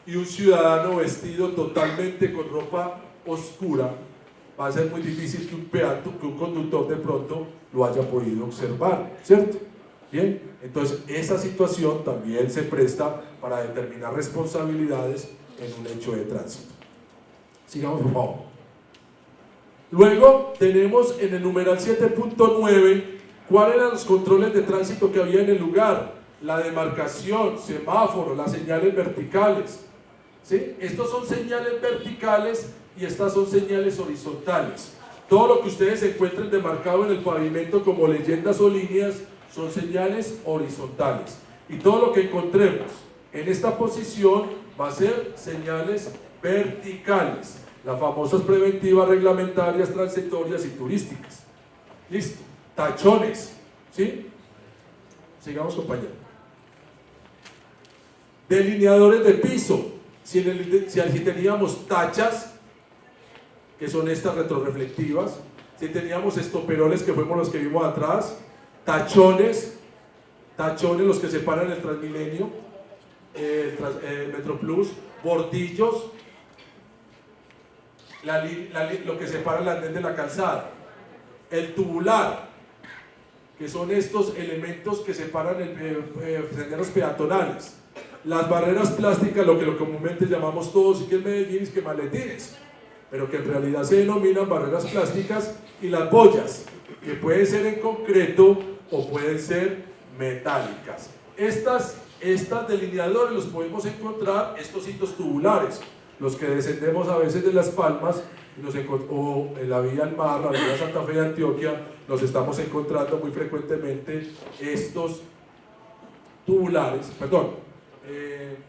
y un ciudadano vestido totalmente con ropa oscura, va a ser muy difícil que un conductor de pronto lo haya podido observar, ¿cierto? Bien, entonces esa situación también se presta para determinar responsabilidades en un hecho de tránsito. Sigamos, por favor. Luego tenemos en el numeral 7.9 cuáles eran los controles de tránsito que había en el lugar, la demarcación, semáforo, las señales verticales, ¿sí? Estos son señales verticales y estas son señales horizontales. Todo lo que ustedes encuentren demarcado en el pavimento como leyendas o líneas son señales horizontales, y todo lo que encontremos en esta posición va a ser señales verticales, las famosas preventivas, reglamentarias, transitorias y turísticas. Listo. Tachones, ¿sí? Sigamos, compañero. Delineadores de piso. Si teníamos tachas, que son estas retroreflectivas, si teníamos estoperoles, que fuimos los que vimos atrás, tachones los que separan el Transmilenio, Metroplus, bordillos, lo que separa el andén de la calzada, el tubular, que son estos elementos que separan senderos peatonales, las barreras plásticas, lo que comúnmente llamamos todos, y que en Medellín es que maletines, pero que en realidad se denominan barreras plásticas, y las boyas, que pueden ser en concreto o pueden ser metálicas. Estas delineadores los podemos encontrar, estos hitos tubulares, los que descendemos a veces de Las Palmas o en la vía al mar, la vía Santa Fe de Antioquia, nos estamos encontrando muy frecuentemente estos tubulares,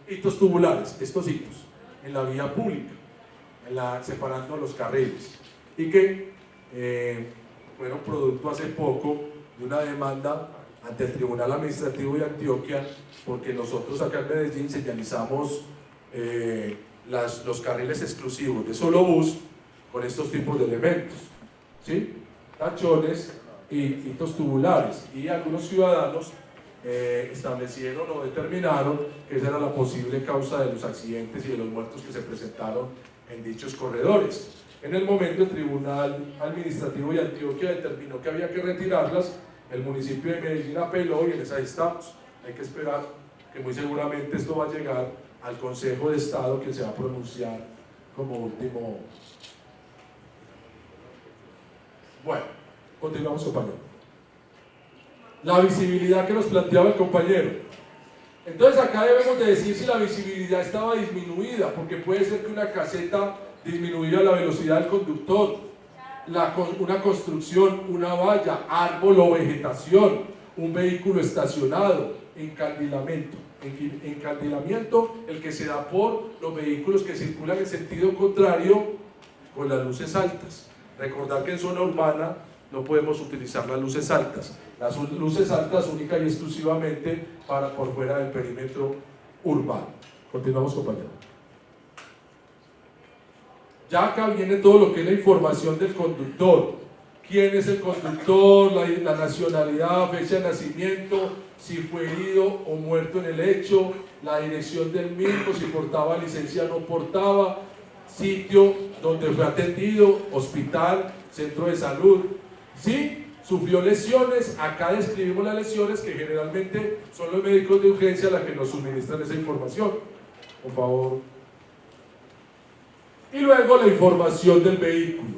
hitos tubulares, estos hitos en la vía pública, separando los carriles, y que fueron producto hace poco de una demanda ante el Tribunal Administrativo de Antioquia, porque nosotros acá en Medellín señalizamos los carriles exclusivos de solo bus con estos tipos de elementos, ¿sí? Tachones y hitos tubulares, y algunos ciudadanos establecieron o determinaron que esa era la posible causa de los accidentes y de los muertos que se presentaron en dichos corredores. En el momento el Tribunal Administrativo de Antioquia determinó que había que retirarlas, el municipio de Medellín apeló y en esa estamos. Hay que esperar que muy seguramente esto va a llegar al Consejo de Estado, que se va a pronunciar como último. Bueno, continuamos, compañero. La visibilidad que nos planteaba el compañero. Entonces acá debemos de decir si la visibilidad estaba disminuida, porque puede ser que una caseta disminuya la velocidad del conductor, una construcción, una valla, árbol o vegetación, un vehículo estacionado, encandilamiento, el que se da por los vehículos que circulan en sentido contrario con las luces altas. Recordar que en zona urbana no podemos utilizar las luces altas única y exclusivamente por fuera del perímetro urbano. Continuamos, compañero. Ya acá viene todo lo que es la información del conductor. ¿Quién es el conductor? La nacionalidad, fecha de nacimiento, si fue herido o muerto en el hecho, la dirección del mismo, si portaba licencia o no portaba, sitio donde fue atendido, hospital, centro de salud. Si sufrió lesiones, acá describimos las lesiones, que generalmente son los médicos de urgencia los que nos suministran esa información. Por favor. Y luego la información del vehículo.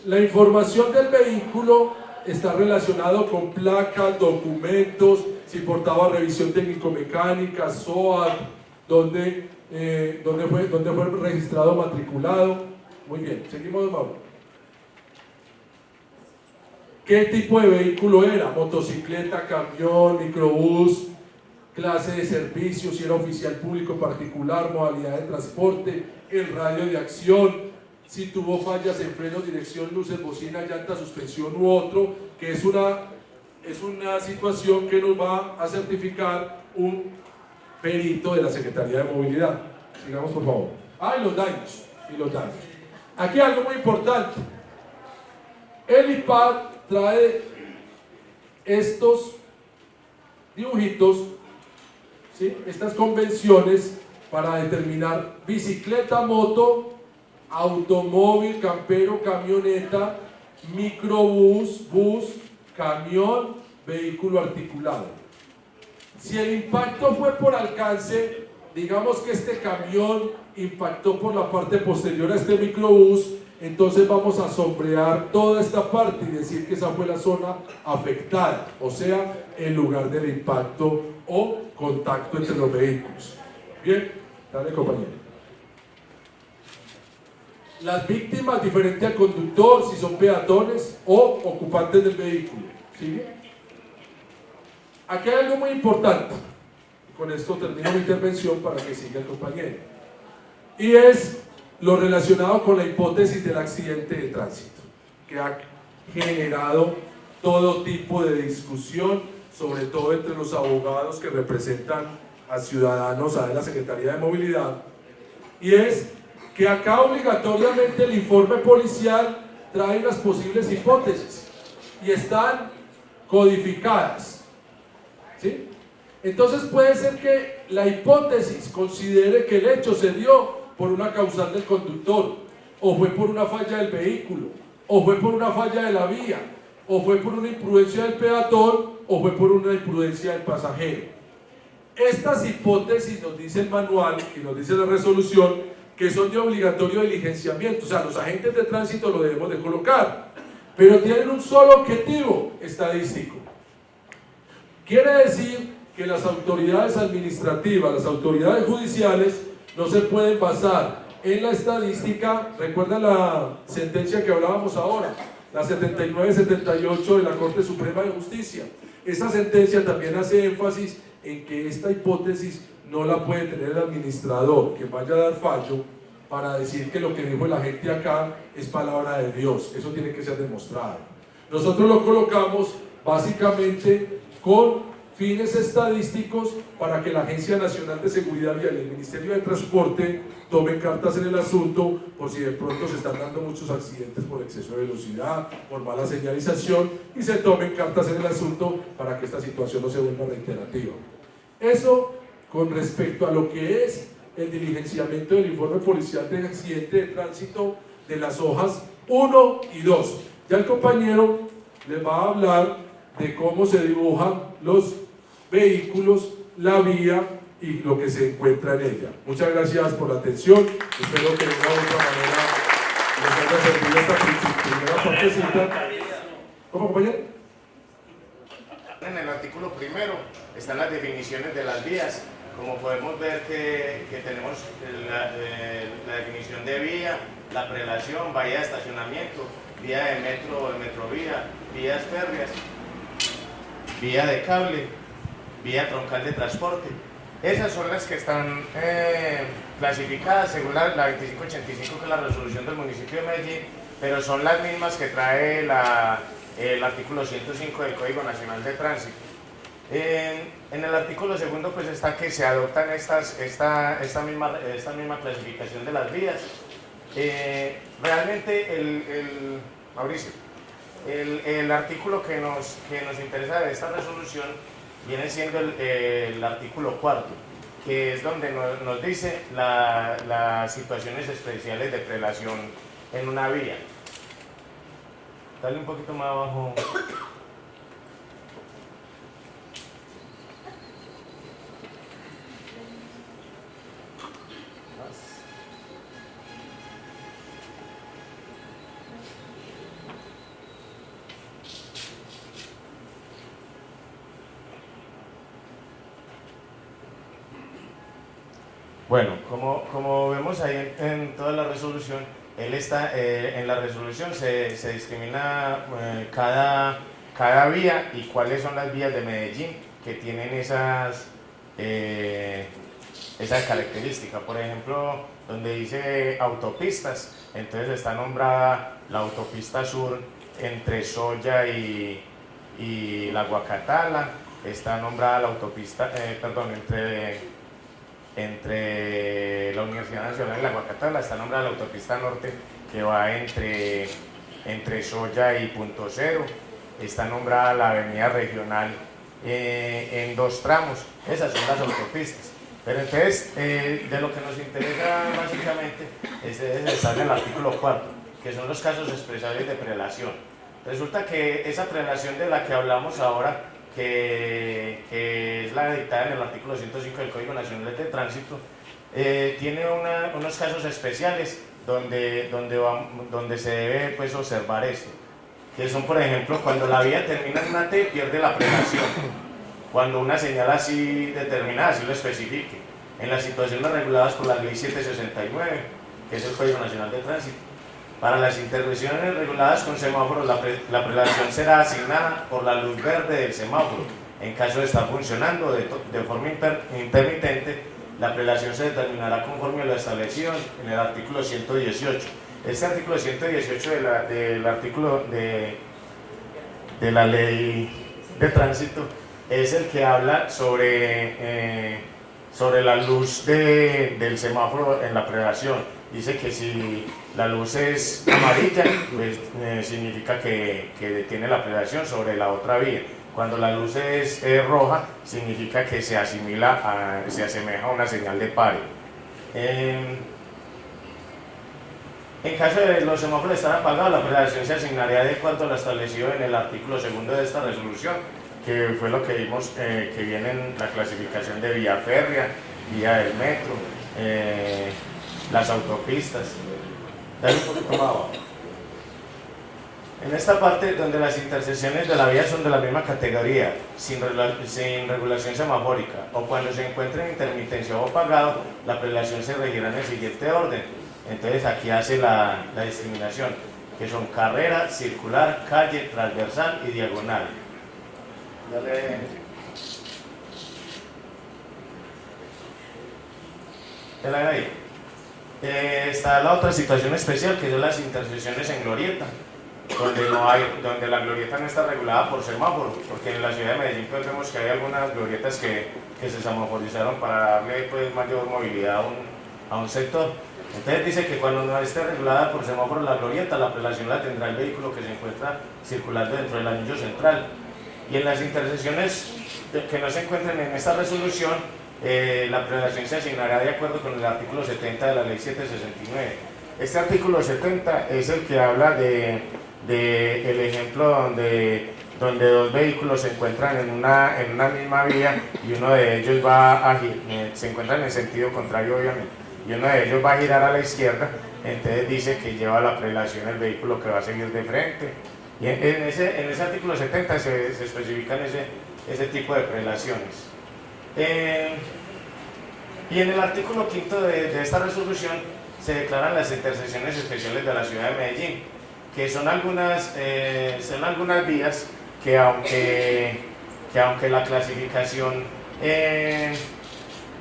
La información del vehículo está relacionado con placas, documentos, si portaba revisión técnico-mecánica, SOAT, dónde fue registrado, matriculado. Muy bien, seguimos, Mauro. ¿Qué tipo de vehículo era? Motocicleta, camión, microbús, clase de servicio, si era oficial público, particular, modalidad de transporte, el radio de acción, si tuvo fallas en frenos, dirección, luces, bocina, llanta, suspensión u otro, que es una situación que nos va a certificar un perito de la Secretaría de Movilidad. Sigamos, por favor. Y los daños. Aquí algo muy importante. El IPAD trae estos dibujitos, ¿sí? Estas convenciones para determinar bicicleta, moto, automóvil, campero, camioneta, microbús, bus, camión, vehículo articulado. Si el impacto fue por alcance, digamos que este camión impactó por la parte posterior a este microbús, entonces vamos a sombrear toda esta parte y decir que esa fue la zona afectada, o sea, el lugar del impacto o contacto entre los vehículos. Bien, dale, compañero. Las víctimas, diferente al conductor, si son peatones o ocupantes del vehículo. ¿Sigue? Aquí hay algo muy importante. Con esto termino mi intervención para que siga el compañero. Y es lo relacionado con la hipótesis del accidente de tránsito, que ha generado todo tipo de discusión, sobre todo entre los abogados que representan a ciudadanos, a la Secretaría de Movilidad, y es que acá obligatoriamente el informe policial trae las posibles hipótesis y están codificadas, ¿sí? Entonces puede ser que la hipótesis considere que el hecho se dio por una causal del conductor, o fue por una falla del vehículo, o fue por una falla de la vía, o fue por una imprudencia del peatón, o fue por una imprudencia del pasajero. Estas hipótesis nos dice el manual y nos dice la resolución que son de obligatorio diligenciamiento, o sea, los agentes de tránsito lo debemos de colocar, pero tienen un solo objetivo estadístico. Quiere decir que las autoridades administrativas, las autoridades judiciales, no se pueden basar en la estadística. Recuerda la sentencia que hablábamos ahora, la 79-78 de la Corte Suprema de Justicia. Esta sentencia también hace énfasis en que esta hipótesis no la puede tener el administrador, que vaya a dar fallo para decir que lo que dijo la gente acá es palabra de Dios. Eso tiene que ser demostrado. Nosotros lo colocamos básicamente con fines estadísticos para que la Agencia Nacional de Seguridad Vial y el Ministerio de Transporte tomen cartas en el asunto por si de pronto se están dando muchos accidentes por exceso de velocidad, por mala señalización, y se tomen cartas en el asunto para que esta situación no se vuelva reiterativa. Eso con respecto a lo que es el diligenciamiento del informe policial de accidente de tránsito de las hojas 1 y 2. Ya el compañero les va a hablar de cómo se dibujan los vehículos, la vía y lo que se encuentra en ella. Muchas gracias por la atención. Espero que de una u otra manera les haya servido esta primera partecita. ¿Cómo, compañero? En el artículo primero están las definiciones de las vías. Como podemos ver que tenemos la definición de vía, la prelación, vía de estacionamiento, vía de metro o de metrovía, vías férreas, vía de cable, vía troncal de transporte. Esas son las que están clasificadas según la 2585, que es la resolución del municipio de Medellín, pero son las mismas que trae el artículo 105 del Código Nacional de Tránsito. En el artículo segundo pues está que se adoptan esta misma clasificación de las vías. Realmente Mauricio, el artículo que nos interesa de esta resolución viene siendo el artículo cuarto, que es donde nos dice las situaciones especiales de prelación en una vía. Dale un poquito más abajo. Bueno, como vemos ahí en toda la resolución, en la resolución se discrimina cada vía y cuáles son las vías de Medellín que tienen esa característica. Por ejemplo, donde dice autopistas, entonces está nombrada la autopista sur entre Soya y la Guacatala, está nombrada la autopista, entre la Universidad Nacional y la Guacatala, está nombrada la autopista norte que va entre Soya y Punto Cero, está nombrada la avenida regional en 2 tramos, esas son las autopistas. Pero entonces, de lo que nos interesa básicamente está en el artículo 4, que son los casos especiales de prelación. Resulta que esa prelación de la que hablamos ahora, que es la dictada en el artículo 105 del Código Nacional de Tránsito, tiene unos casos especiales donde se debe pues, observar esto, que son, por ejemplo, cuando la vía termina en una T, pierde la prelación, cuando una señal así determinada, así lo especifique, en las situaciones reguladas por la Ley 769, que es el Código Nacional de Tránsito. Para las intervenciones reguladas con semáforos, la prelación será asignada por la luz verde del semáforo. En caso de estar funcionando de forma intermitente, la prelación se determinará conforme a lo establecido en el artículo 118. Este artículo 118 del artículo de la Ley de Tránsito es el que habla sobre la luz del semáforo en la prelación. Dice que si la luz es amarilla, pues significa que detiene la prelación sobre la otra vía. Cuando la luz es roja, significa que se asemeja a una señal de pare. En caso de los semáforos estar apagados, la prelación se asignaría de acuerdo a lo establecido en el artículo 2 de esta resolución, que fue lo que vimos que viene en la clasificación de vía férrea, vía del metro, las autopistas. Dale un poquito más abajo. En esta parte donde las intersecciones de la vía son de la misma categoría, sin regulación semafórica, o cuando se encuentre en intermitencia o apagado, la prelación se regirá en el siguiente orden. Entonces aquí hace la discriminación, que son carrera, circular, calle, transversal y diagonal. Dale. Dale ahí. Está la otra situación especial, que son las intersecciones en glorieta, donde la glorieta no está regulada por semáforo, porque en la ciudad de Medellín pues vemos que hay algunas glorietas que se semaforizaron para darle pues mayor movilidad a un sector. Entonces dice que cuando no esté regulada por semáforo la glorieta, la prelación la tendrá el vehículo que se encuentra circulando dentro del anillo central. Y en las intersecciones que no se encuentren en esta resolución, la prelación se asignará de acuerdo con el artículo 70 de la Ley 769. Este artículo 70 es el que habla el ejemplo donde 2 vehículos se encuentran en una misma vía y uno de ellos se encuentra en el sentido contrario obviamente, y uno de ellos va a girar a la izquierda, entonces dice que lleva la prelación el vehículo que va a seguir de frente. Y en ese artículo 70 se especifican ese tipo de prelaciones. Y en el artículo 5 de esta resolución se declaran las intersecciones especiales de la ciudad de Medellín, que son algunas vías que aunque la clasificación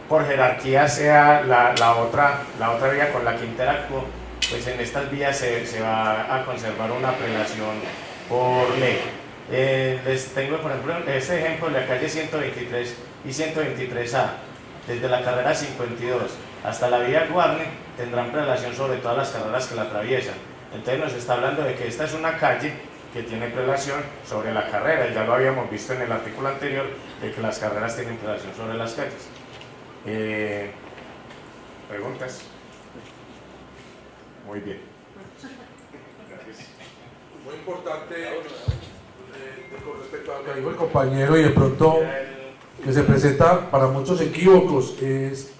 por jerarquía sea la otra vía con la que interactúa, pues en estas vías se va a conservar una prelación por ley. Les tengo por ejemplo este ejemplo de la calle 123 y 123A, desde la carrera 52 hasta la vía Guarne tendrán prelación sobre todas las carreras que la atraviesan. Entonces nos está hablando de que esta es una calle que tiene prelación sobre la carrera, y ya lo habíamos visto en el artículo anterior de que las carreras tienen prelación sobre las calles. ¿Preguntas? Muy bien. Gracias. Muy importante con respecto a lo que dijo el compañero y de pronto que se presenta para muchos equívocos, es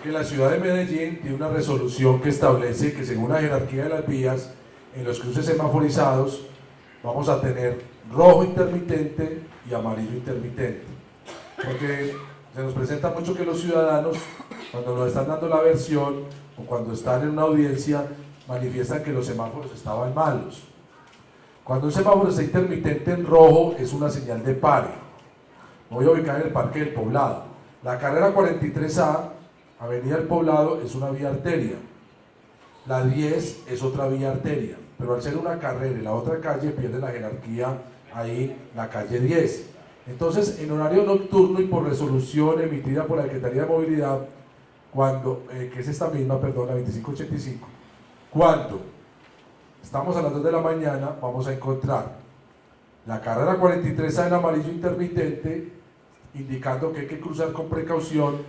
que la ciudad de Medellín tiene una resolución que establece que según la jerarquía de las vías, en los cruces semaforizados vamos a tener rojo intermitente y amarillo intermitente. Porque se nos presenta mucho que los ciudadanos, cuando nos están dando la versión o cuando están en una audiencia, manifiestan que los semáforos estaban malos. Cuando un semáforo está intermitente en rojo es una señal de pare. Me voy a ubicar en el Parque del Poblado. La carrera 43A, Avenida del Poblado, es una vía arteria. La 10 es otra vía arteria, pero al ser una carrera y la otra calle pierde la jerarquía ahí la calle 10. Entonces, en horario nocturno y por resolución emitida por la Secretaría de Movilidad, cuando, que es esta misma, perdón, la 2585, cuando estamos a las 2 de la mañana, vamos a encontrar la carrera 43A en amarillo intermitente, indicando que hay que cruzar con precaución,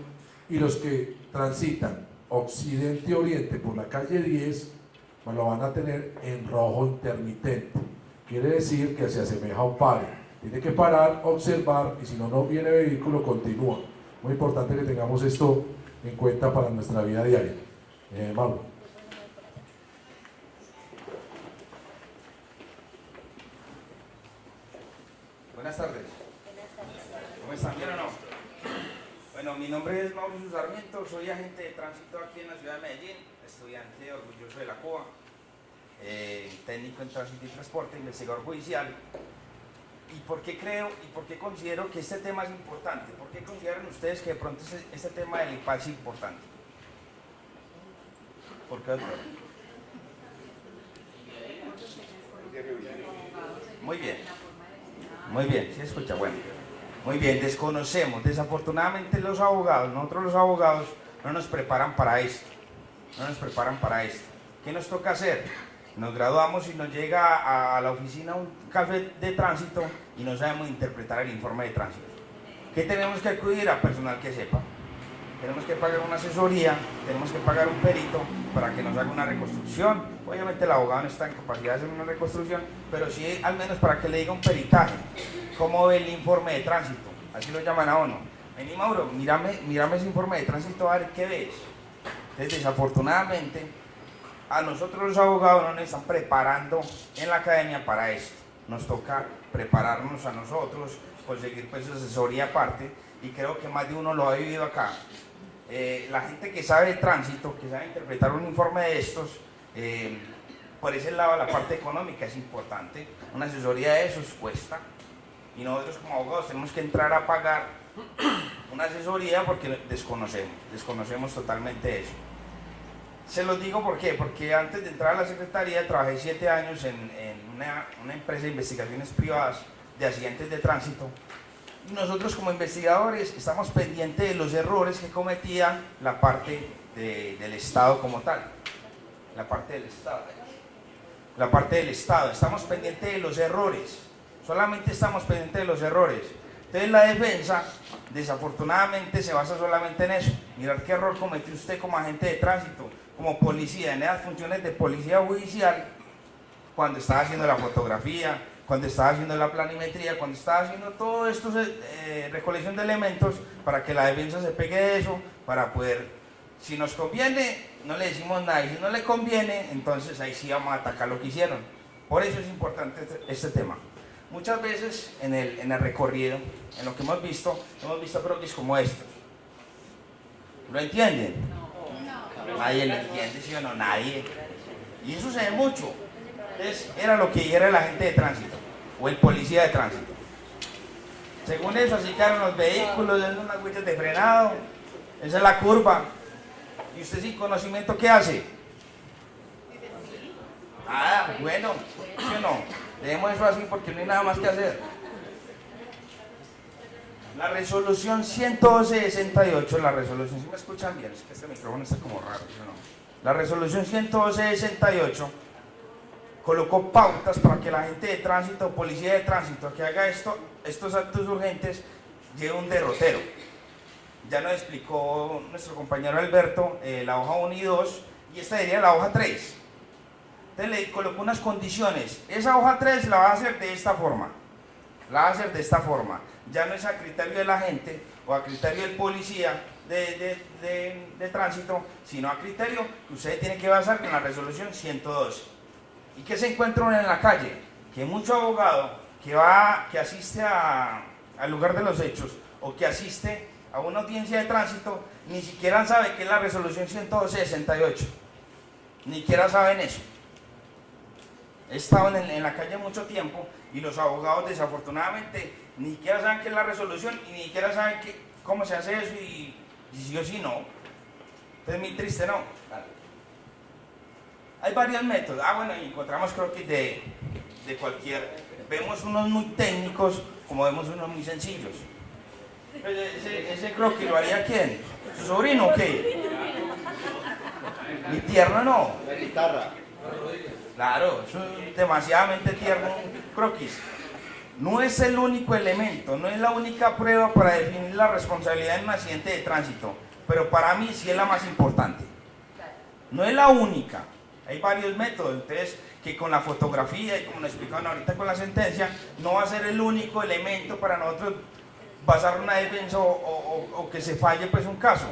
y los que transitan occidente-oriente por la calle 10, pues lo van a tener en rojo intermitente. Quiere decir que se asemeja a un pare. Tiene que parar, observar, y si no, no viene vehículo, continúa. Muy importante que tengamos esto en cuenta para nuestra vida diaria. Mauro. Buenas tardes. ¿Cómo están? ¿Bien o no? Bueno, mi nombre es Mauricio Sarmiento, soy agente de tránsito aquí en la ciudad de Medellín, estudiante orgulloso de la COA, técnico en tránsito y transporte, investigador judicial. ¿Y por qué creo y por qué considero que este tema es importante? ¿Por qué consideran ustedes que de pronto este tema del IPAC es importante? ¿Por qué, doctor? Muy bien. Muy bien, ¿sí escucha? Bueno, muy bien, desconocemos, desafortunadamente nosotros los abogados no nos preparan para esto, ¿Qué nos toca hacer? Nos graduamos y nos llega a la oficina un café de tránsito y no sabemos interpretar el informe de tránsito. ¿Qué tenemos que acudir? A personal que sepa. Tenemos que pagar una asesoría, tenemos que pagar un perito para que nos haga una reconstrucción. Obviamente el abogado no está en capacidad de hacer una reconstrucción, pero sí al menos para que le diga un peritaje. ¿Cómo ve el informe de tránsito? Así lo llaman a uno. Vení, Mauro, mírame ese informe de tránsito a ver qué ves. Entonces, desafortunadamente, a nosotros los abogados no nos están preparando en la academia para esto. Nos toca prepararnos a nosotros, conseguir pues asesoría aparte, y creo que más de uno lo ha vivido acá. La gente que sabe de tránsito, que sabe interpretar un informe de estos, por ese lado la parte económica es importante. Una asesoría de esos cuesta, y nosotros como abogados tenemos que entrar a pagar una asesoría porque desconocemos totalmente eso. Se los digo ¿por qué? Porque antes de entrar a la Secretaría trabajé 7 años en una empresa de investigaciones privadas de accidentes de tránsito. Nosotros como investigadores estamos pendientes de los errores que cometía la parte del Estado como tal. La parte del Estado. Estamos pendientes de los errores. Solamente estamos pendientes de los errores. Entonces la defensa, desafortunadamente, se basa solamente en eso. Mirar qué error cometió usted como agente de tránsito, como policía, en esas funciones de policía judicial, cuando estaba haciendo la fotografía, cuando estaba haciendo la planimetría, cuando estaba haciendo todo esto, recolección de elementos, para que la defensa se pegue de eso, para poder, si nos conviene, no le decimos nada, y si no le conviene, entonces ahí sí vamos a atacar lo que hicieron. Por eso es importante este tema. Muchas veces en el recorrido, en lo que hemos visto croquis como estos. ¿Lo entienden? No. Nadie lo entiende, ¿sí o no? Nadie. Y eso se ve mucho. Entonces, era lo que dijera el agente de tránsito o el policía de tránsito. Según eso, así quedaron los vehículos, esas son las huellas de frenado, esa es la curva. ¿Y usted sin conocimiento qué hace? Ah, bueno, ¿sí o no? Dejemos eso así porque no hay nada más que hacer. La resolución 112-68, la resolución, si me escuchan bien, es que este micrófono está como raro, ¿sí o no? La resolución 112-68 colocó pautas para que la gente de tránsito, policía de tránsito, que haga estos actos urgentes, lleve un derrotero. ya nos explicó nuestro compañero Alberto la hoja 1 y 2, y esta sería la hoja 3. Entonces le colocó unas condiciones. Esa hoja 3 la va a hacer de esta forma. La va a hacer de esta forma. Ya no es a criterio de la gente o a criterio del policía de tránsito, sino a criterio que usted tiene que basar con la resolución 112. ¿Y qué se encuentra uno en la calle? Que mucho abogado que asiste al lugar de los hechos o que asiste a una audiencia de tránsito ni siquiera sabe qué es la resolución 112-68. Ni siquiera saben eso. He estado en la calle mucho tiempo y los abogados desafortunadamente ni siquiera saben qué es la resolución y ni siquiera saben cómo se hace eso y sí o sí no. Entonces es muy triste, ¿no? Hay varios métodos. Bueno, y encontramos croquis de cualquier. Vemos unos muy técnicos como vemos unos muy sencillos. Ese croquis lo haría ¿quién? ¿Su sobrino o qué? Mi tierno no. La guitarra. Claro, es demasiadamente tierno un croquis. No es el único elemento, no es la única prueba para definir la responsabilidad en un accidente de tránsito, pero para mí sí es la más importante. No es la única, hay varios métodos, entonces que con la fotografía y como nos explicaron ahorita con la sentencia, no va a ser el único elemento para nosotros basar una defensa o que se falle pues un caso.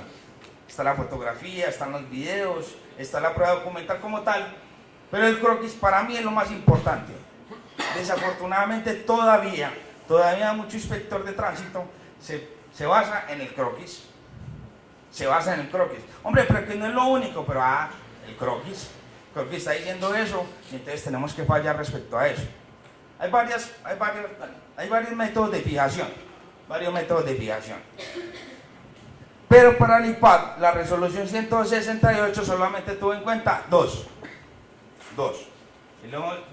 Está la fotografía, están los videos, está la prueba documental como tal, pero el croquis para mí es lo más importante. Desafortunadamente todavía mucho inspector de tránsito se basa en el croquis. Se basa en el croquis. Hombre, pero que no es lo único, pero el croquis está diciendo eso y entonces tenemos que fallar respecto a eso. Hay varios métodos de fijación. Pero para el IPAC, la resolución 168 solamente tuvo en cuenta dos.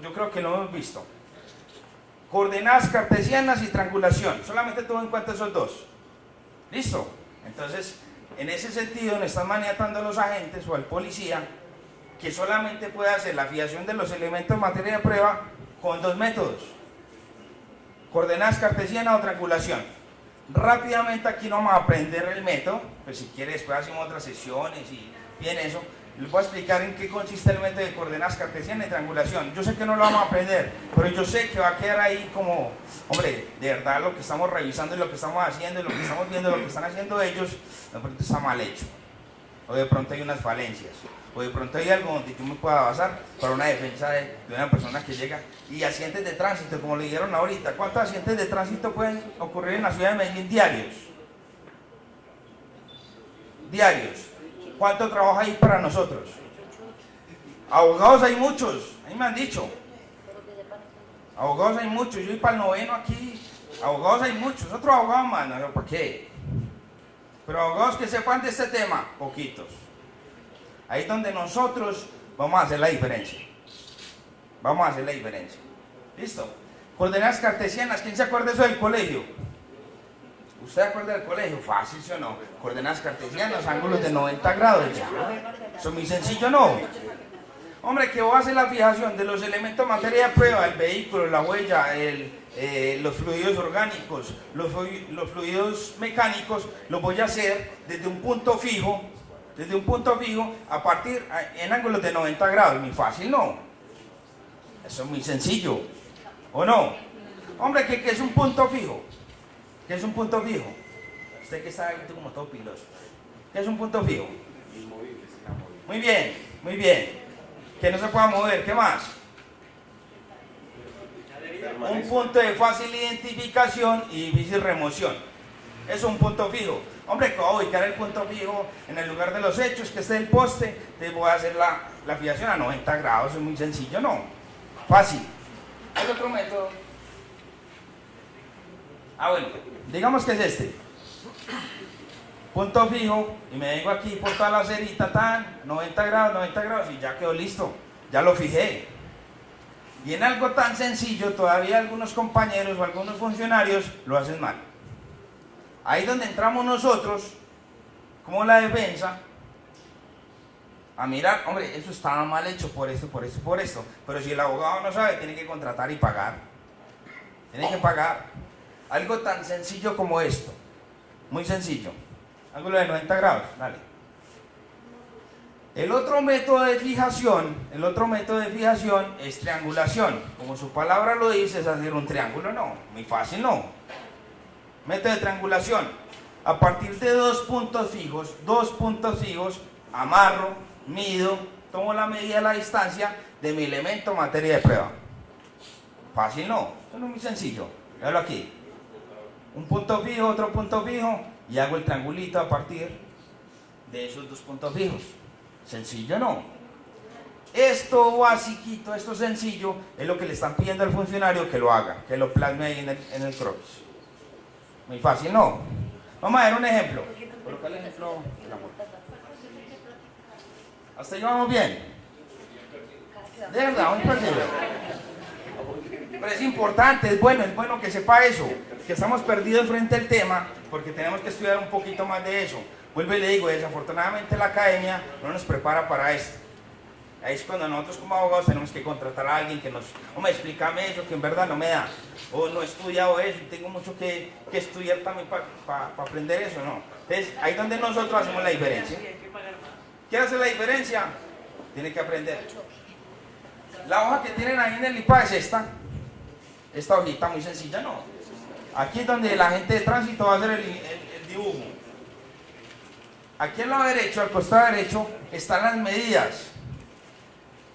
Yo creo que lo hemos visto. Coordenadas cartesianas y triangulación. Solamente tuvo en cuenta esos dos. ¿Listo? Entonces, en ese sentido, nos están maniatando a los agentes o al policía que solamente puede hacer la fijación de los elementos en materia de prueba con dos métodos. Coordenadas cartesianas o triangulación. Rápidamente aquí no vamos a aprender el método, pues si quiere después hacemos otras sesiones y bien eso. Les voy a explicar en qué consiste el método de coordenadas cartesianas y triangulación. Yo sé que no lo vamos a aprender, pero yo sé que va a quedar ahí como, hombre, de verdad lo que estamos revisando y lo que estamos haciendo y lo que estamos viendo, lo que están haciendo ellos, de pronto está mal hecho. O de pronto hay unas falencias. O de pronto hay algo donde yo me pueda basar para una defensa de una persona que llega. Y accidentes de tránsito, como le dijeron ahorita, ¿cuántos accidentes de tránsito pueden ocurrir en la ciudad de Medellín diarios? Diarios. ¿Cuánto trabajo hay para nosotros? Abogados hay muchos, a mí me han dicho. Abogados hay muchos, yo voy para el 9º aquí. Abogados hay muchos, otros abogados más, no, ¿por qué? Pero abogados que sepan de este tema, poquitos. Ahí es donde nosotros vamos a hacer la diferencia. ¿Listo? Coordenadas cartesianas, ¿quién se acuerda de eso del colegio? ¿Usted se acuerda del colegio? Fácil, ¿sí o no? Coordenadas cartesianas, ángulos de 90 grados, ya. Eso es muy sencillo, ¿no? Hombre, que voy a hacer la fijación de los elementos en materia de prueba, el vehículo, la huella, los fluidos orgánicos, los fluidos mecánicos, los voy a hacer desde un punto fijo, a partir en ángulos de 90 grados. Muy fácil, ¿no? Eso es muy sencillo, ¿o no? Hombre, ¿qué es un punto fijo? ¿Qué es un punto fijo? Usted que está ahí como todo piloso. ¿Qué es un punto fijo? Muy bien. Que no se pueda mover, ¿qué más? Un punto de fácil identificación y difícil remoción. Es un punto fijo. Hombre, que voy a ubicar el punto fijo en el lugar de los hechos, que esté el poste, te voy a hacer la fijación a 90 grados, es muy sencillo, ¿no? Fácil. ¿Hay otro método? Bueno, digamos que es este. Punto fijo, y me vengo aquí por toda la cerita, 90 grados, y ya quedó listo. Ya lo fijé. Y en algo tan sencillo, todavía algunos compañeros o algunos funcionarios lo hacen mal. Ahí es donde entramos nosotros, como la defensa, a mirar, hombre, eso estaba mal hecho por esto. Pero si el abogado no sabe, tiene que contratar y pagar. Tiene que pagar. Algo tan sencillo como esto. Muy sencillo. ángulo de 90 grados, dale. El otro método de fijación es triangulación. Como su palabra lo dice, es hacer un triángulo, no, muy fácil, no. Método de triangulación. A partir de dos puntos fijos, amarro, mido, tomo la medida de la distancia de mi elemento materia de prueba. Fácil, no, esto no es muy sencillo. Véalo aquí. Un punto fijo, otro punto fijo, y hago el triangulito a partir de esos dos puntos fijos. Sencillo, no. Esto basiquito, esto sencillo, es lo que le están pidiendo al funcionario que lo haga, que lo plasme ahí en el croquis. Muy fácil, no. Vamos a ver un ejemplo. Coloca el ejemplo. Hasta ahí vamos bien. De verdad, muy perdido. Pero es importante, es bueno que sepa eso, que estamos perdidos frente al tema, porque tenemos que estudiar un poquito más de eso. Vuelvo y le digo, desafortunadamente la academia no nos prepara para esto. Ahí es cuando nosotros como abogados tenemos que contratar a alguien que nos, explícame eso, que en verdad no me da, o no he estudiado eso y tengo mucho que estudiar también para aprender eso, no. Entonces, ahí es donde nosotros hacemos la diferencia. ¿Quiere hacer la diferencia? Tiene que aprender. La hoja que tienen ahí en el IPA es esta hojita muy sencilla, no. Aquí es donde la gente de tránsito va a hacer el dibujo. Aquí al lado derecho, al costado derecho, están las medidas.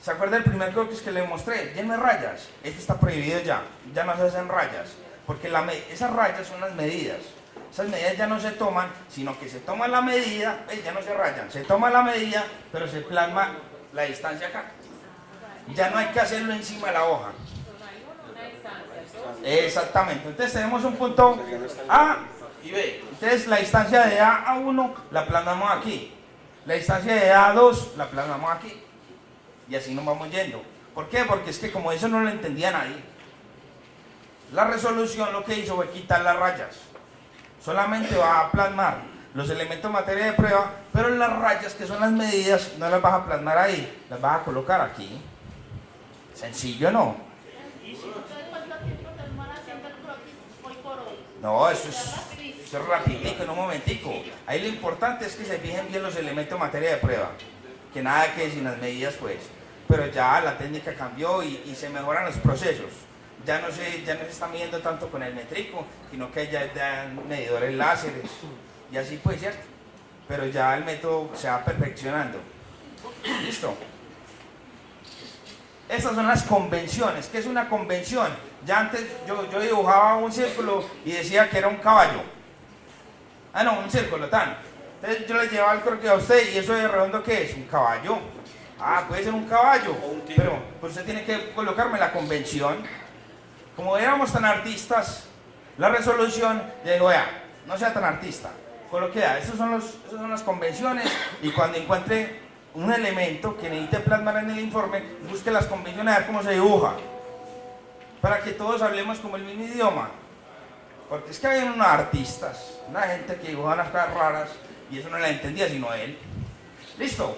¿Se acuerda del primer croquis que le mostré? Lleno de rayas. Esto está prohibido ya no se hacen rayas, porque esas rayas son las medidas. Esas medidas ya no se toman, sino que se toma la medida, ya no se rayan, se toma la medida, pero se plasma la distancia acá. Ya no hay que hacerlo encima de la hoja. Exactamente. Entonces tenemos un punto A y B. Entonces la distancia de A a 1 la plasmamos aquí. La distancia de A a 2 la plasmamos aquí. Y así nos vamos yendo. ¿Por qué? Porque es que como eso no lo entendía nadie. La resolución lo que hizo fue quitar las rayas. Solamente va a plasmar los elementos materia de prueba, pero las rayas que son las medidas no las vas a plasmar ahí, las vas a colocar aquí. Sencillo, ¿no? ¿Y cuánto tiempo te demora haciendo el croquis hoy por hoy? No, eso es rapidito, en un momentico. Ahí lo importante es que se fijen bien los elementos materia de prueba. Que nada que sin las medidas, pues. Pero ya la técnica cambió y se mejoran los procesos. Ya no se está midiendo tanto con el métrico, sino que ya dan medidores láseres. Y así pues, ¿cierto? Pero ya el método se va perfeccionando. ¿Listo? Estas son las convenciones. ¿Qué es una convención? Ya antes yo dibujaba un círculo y decía que era un caballo. Ah, no, un círculo, tan. Entonces yo le llevaba el croquis a usted y eso de redondo, ¿qué es? Un caballo. Ah, puede ser un caballo. Pero pues usted tiene que colocarme la convención. Como éramos tan artistas, la resolución, le digo, vea, no sea tan artista. Coloque, esas son las convenciones y cuando encuentre un elemento que necesite plasmar en el informe, busque las convenciones a ver cómo se dibuja, para que todos hablemos como el mismo idioma, porque es que hay unos artistas, una gente que dibuja unas cosas raras y eso no la entendía sino él. Listo,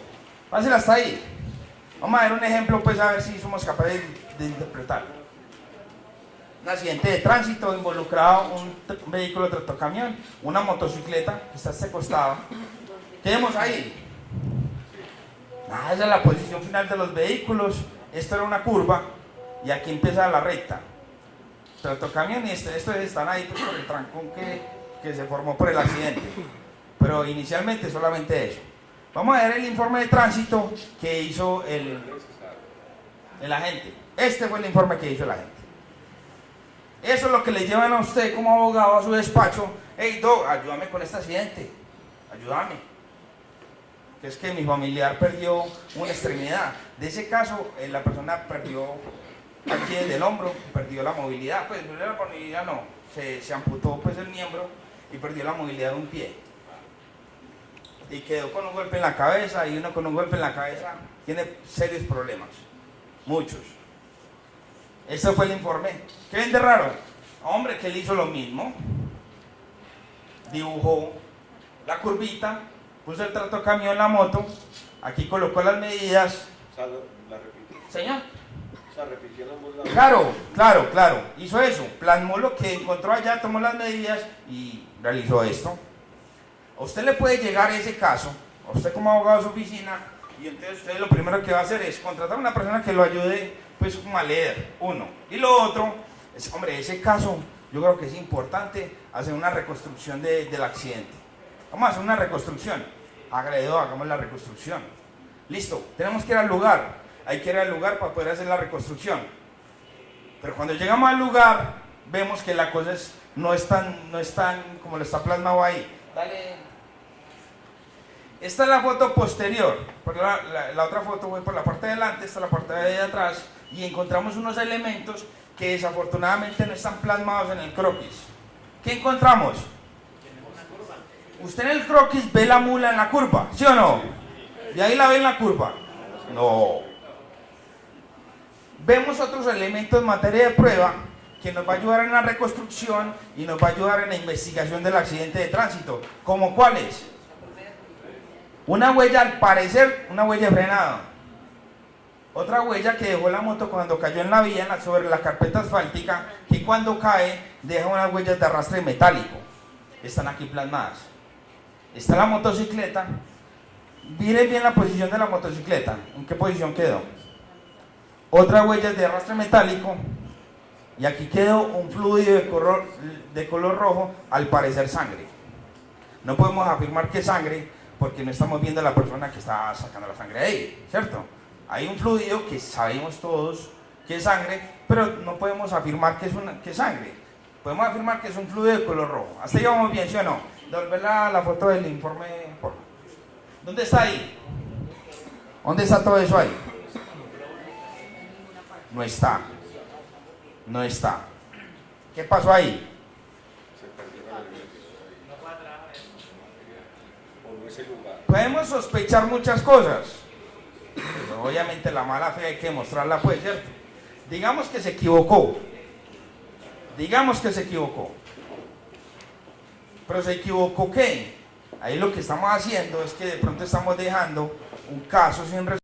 pásenla hasta ahí. Vamos a ver un ejemplo, pues a ver si somos capaces de interpretarlo. Un accidente de tránsito involucrado un vehículo tractocamión, una motocicleta que está a este costado. ¿Qué vemos ahí? Esa es la posición final de los vehículos. Esto era una curva y aquí empieza la recta. Tractocamión y estos están ahí pues, por el trancón que se formó por el accidente. Pero inicialmente solamente eso. Vamos a ver el informe de tránsito que hizo el agente. Este fue el informe que hizo el agente. Eso es lo que le llevan a usted como abogado a su despacho. Hey, Doc, ayúdame con este accidente. Ayúdame. Que es que mi familiar perdió una extremidad. De ese caso, la persona perdió aquí desde el hombro, perdió la movilidad. Pues no la movilidad, no. Se amputó pues el miembro y perdió la movilidad de un pie. Y quedó con un golpe en la cabeza y uno con un golpe en la cabeza tiene serios problemas. Muchos. Ese fue el informe. ¿Qué ven de raro? Hombre, que él hizo lo mismo. Dibujó la curvita, puso el tractocamión en la moto, aquí colocó las medidas. ¿La repitió? Señor. O sea, repitió los Claro. Hizo eso. Plasmó lo que encontró allá, tomó las medidas y realizó esto. A usted le puede llegar ese caso, a usted como abogado de su oficina, y entonces usted lo primero que va a hacer es contratar a una persona que lo ayude, pues, como a leer, uno. Y lo otro, es, hombre, ese caso, yo creo que es importante hacer una reconstrucción del accidente. Vamos a hacer una reconstrucción. Agredo, hagamos la reconstrucción. Listo, tenemos que ir al lugar. Hay que ir al lugar para poder hacer la reconstrucción. Pero cuando llegamos al lugar, vemos que la cosa no es tan como lo está plasmado ahí. Dale. Esta es la foto posterior. La otra foto fue por la parte de adelante, esta es la parte de atrás. Y encontramos unos elementos que desafortunadamente no están plasmados en el croquis. ¿Qué encontramos? Usted en el croquis ve la mula en la curva, ¿sí o no? ¿Y ahí la ve en la curva? No. Vemos otros elementos en materia de prueba que nos va a ayudar en la reconstrucción y nos va a ayudar en la investigación del accidente de tránsito. ¿Cómo cuáles? Una huella, al parecer, una huella de frenado. Otra huella que dejó la moto cuando cayó en la vía, sobre la carpeta asfáltica, que cuando cae deja unas huellas de arrastre metálico. Están aquí plasmadas. Está la motocicleta. Miren bien la posición de la motocicleta. ¿En qué posición quedó? Otras huellas de arrastre metálico. Y aquí quedó un fluido de color rojo, al parecer sangre. No podemos afirmar que es sangre porque no estamos viendo a la persona que está sacando la sangre ahí, ¿cierto? Hay un fluido que sabemos todos que es sangre, pero no podemos afirmar que es sangre. Podemos afirmar que es un fluido de color rojo. ¿Hasta ahí vamos bien, sí o no? Devolver la foto del informe, por favor. ¿Dónde está ahí? ¿Dónde está todo eso ahí? No está. No está. ¿Qué pasó ahí? Podemos sospechar muchas cosas. Pero obviamente la mala fe hay que mostrarla, pues, ¿cierto? Digamos que se equivocó. Digamos que se equivocó. Pero ¿se equivocó qué? Ahí lo que estamos haciendo es que de pronto estamos dejando un caso sin resolver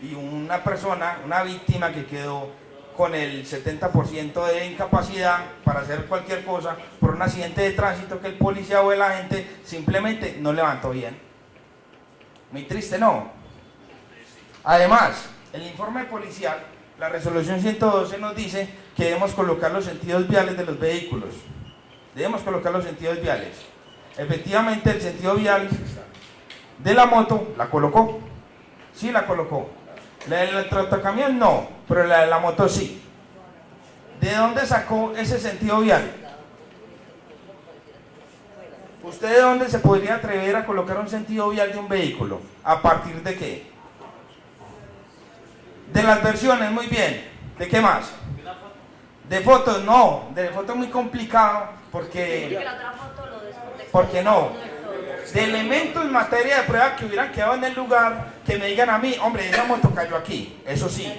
y una persona, una víctima que quedó con el 70% de incapacidad para hacer cualquier cosa por un accidente de tránsito que el policía o el agente simplemente no levantó bien. Muy triste, ¿no? Además, el informe policial, la resolución 112 nos dice que debemos colocar los sentidos viales de los vehículos. Debemos colocar los sentidos viales. Efectivamente, el sentido vial de la moto la colocó. Sí, la colocó. La del tractocamión no, pero la de la moto sí. ¿De dónde sacó ese sentido vial? ¿Usted de dónde se podría atrever a colocar un sentido vial de un vehículo? ¿A partir de qué? De las versiones, muy bien. ¿De qué más? De fotos, no. De fotos muy complicado porque no. De elementos en materia de prueba que hubieran quedado en el lugar, que me digan a mí, hombre, esa moto cayó aquí, eso sí.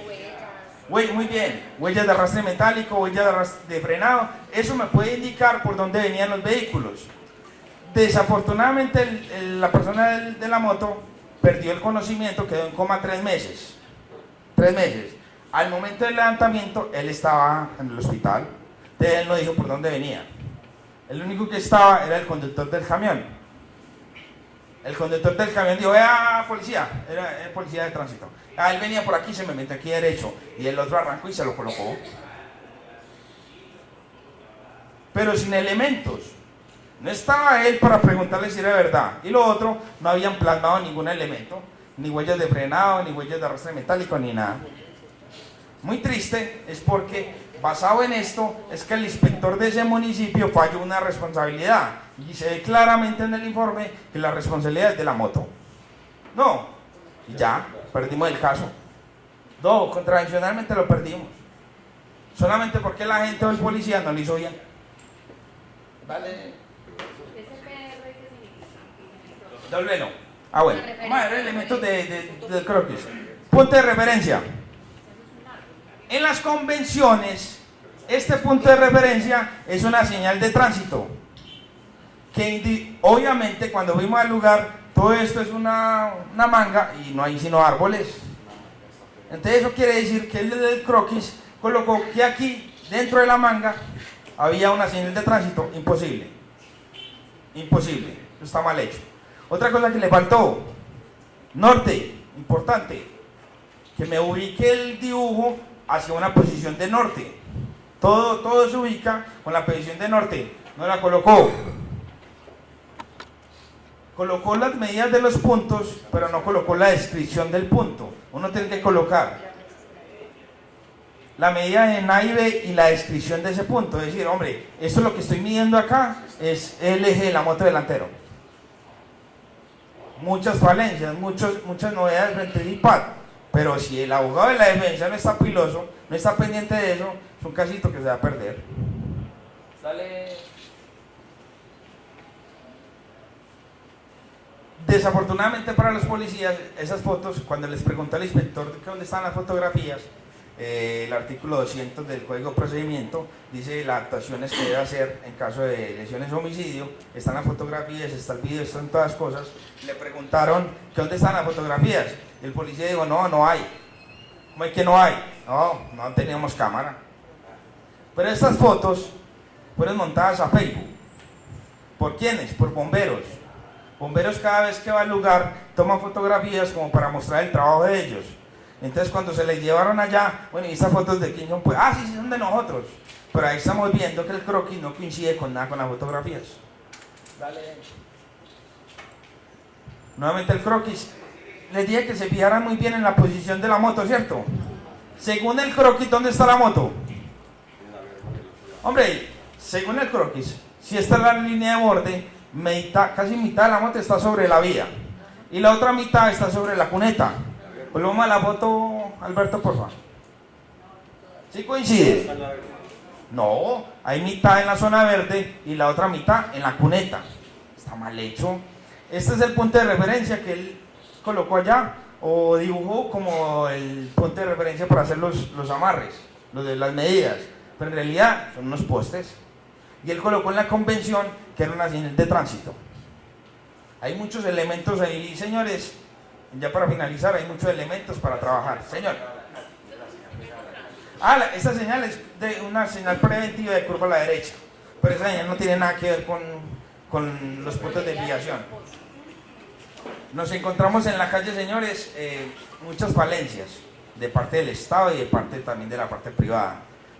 Muy bien, huellas de arrastre metálico, huellas de frenado, eso me puede indicar por dónde venían los vehículos. Desafortunadamente la persona de la moto perdió el conocimiento, quedó en coma 3 meses. 3 meses. Al momento del levantamiento, él estaba en el hospital, entonces él no dijo por dónde venía. El único que estaba era el conductor del camión. El conductor del camión dijo, policía, era el policía de tránsito. Él venía por aquí, se me mete aquí derecho. Y el otro arrancó y se lo colocó. Pero sin elementos. No estaba él para preguntarle si era verdad. Y lo otro, no habían plasmado ningún elemento. Ni huellas de frenado, ni huellas de arrastre metálico, ni nada. Muy triste es porque, basado en esto, es que el inspector de ese municipio falló una responsabilidad. Y se ve claramente en el informe que la responsabilidad es de la moto. No. Y ya, perdimos el caso. No, contravencionalmente lo perdimos. Solamente porque la gente o el policía no lo hizo bien. Vale. Devuélvelo. Bueno. Vamos a ver elementos del croquis. Punto de referencia. En las convenciones, este punto de referencia es una señal de tránsito. Que obviamente cuando vimos al lugar, todo esto es una manga y no hay sino árboles. Entonces eso quiere decir que el del croquis colocó que aquí, dentro de la manga, había una señal de tránsito. Imposible. Imposible. Eso está mal hecho. Otra cosa que le faltó, norte, importante, que me ubique el dibujo hacia una posición de norte. Todo se ubica con la posición de norte. No la colocó. Colocó las medidas de los puntos, pero no colocó la descripción del punto. Uno tiene que colocar la medida de A y B y la descripción de ese punto. Es decir, hombre, esto es lo que estoy midiendo acá, es el eje de la moto delantero. Muchas falencias, muchas novedades frente al IPAD. Pero si el abogado de la defensa no está piloso, no está pendiente de eso, es un casito que se va a perder. Dale. Desafortunadamente para los policías, esas fotos, cuando les preguntó al inspector que dónde están las fotografías, el artículo 200 del Código de Procedimiento dice las actuaciones que debe hacer en caso de lesiones o homicidio. Están las fotografías, está el video, están todas las cosas. Le preguntaron que dónde están las fotografías. El policía dijo, no hay. ¿Cómo es que no hay? No teníamos cámara. Pero estas fotos fueron montadas a Facebook. ¿Por quiénes? Por bomberos. Bomberos cada vez que va al lugar toman fotografías como para mostrar el trabajo de ellos. Entonces cuando se les llevaron allá, bueno, y estas fotos de quién son, pues, sí, son de nosotros. Pero ahí estamos viendo que el croquis no coincide con nada con las fotografías. Dale. Nuevamente el croquis. Les dije que se fijaran muy bien en la posición de la moto, ¿cierto? Según el croquis, ¿dónde está la moto? Hombre, según el croquis, si esta es la línea de borde, casi mitad de la moto está sobre la vía y la otra mitad está sobre la cuneta. Volvamos a la foto, Alberto, por favor. ¿Sí coincide? No, hay mitad en la zona verde y la otra mitad en la cuneta. Está mal hecho. Este es el punto de referencia que él colocó allá o dibujó como el punto de referencia para hacer los amarres, las medidas, pero en realidad son unos postes. Y él colocó en la convención que era una señal de tránsito. Hay muchos elementos ahí, señores. Ya para finalizar, hay muchos elementos para trabajar. Señor. Esta señal es de una señal preventiva de curva a la derecha, pero esa señal no tiene nada que ver con los puntos de desviación. Nos encontramos en la calle, señores, muchas falencias de parte del Estado y de parte también de la parte privada.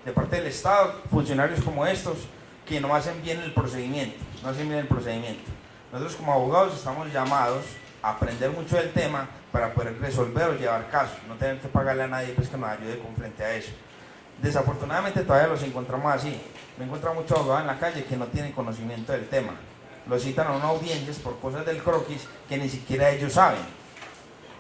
De parte del Estado, funcionarios como estos que no hacen bien el procedimiento, Nosotros como abogados estamos llamados a aprender mucho del tema para poder resolver o llevar casos, no tener que pagarle a nadie pues que nos ayude con frente a eso. Desafortunadamente todavía los encontramos así. Me he encontrado muchos abogados en la calle que no tienen conocimiento del tema. Los citan a una audiencia por cosas del croquis que ni siquiera ellos saben.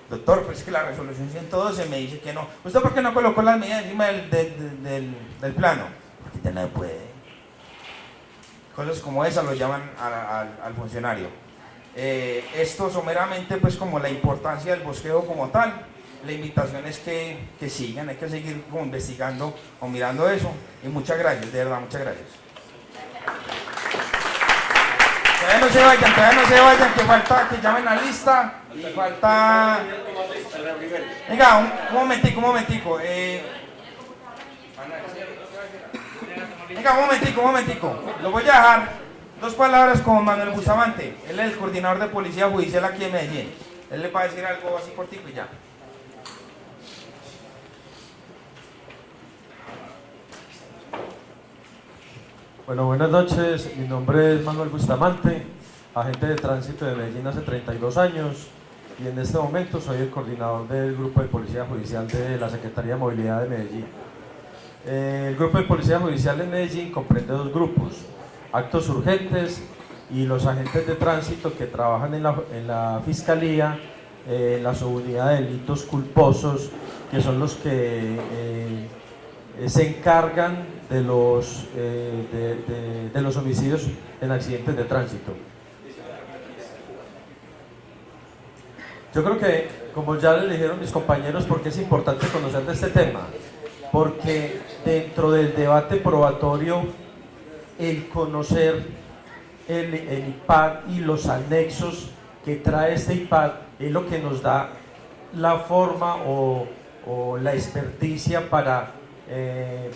Doctor, pues es que la resolución 112 me dice que no. ¿Usted por qué no colocó las medidas encima del plano? Porque usted no puede. Cosas como esas lo llaman al funcionario. Esto someramente, pues como la importancia del bosqueo como tal, la invitación es que sigan, hay que seguir como investigando o mirando eso. Y muchas gracias, de verdad, muchas gracias. Todavía no se vayan, que falta que llamen a lista, y falta... Venga, un momentico. Venga, un momentico. Lo voy a dejar 2 palabras con Manuel Bustamante. Él es el coordinador de policía judicial aquí en Medellín. Él le va a decir algo así cortico y ya. Bueno, buenas noches. Mi nombre es Manuel Bustamante, agente de tránsito de Medellín hace 32 años y en este momento soy el coordinador del Grupo de Policía Judicial de la Secretaría de Movilidad de Medellín. El Grupo de Policía Judicial de Medellín comprende 2 grupos, actos urgentes y los agentes de tránsito que trabajan en la Fiscalía, en la subunidad de delitos culposos, que son los que se encargan de los homicidios en accidentes de tránsito. Yo creo que, como ya les dijeron mis compañeros, porque es importante conocer de este tema, porque dentro del debate probatorio, el conocer el IPAD y los anexos que trae este IPAD es lo que nos da la forma o la experticia para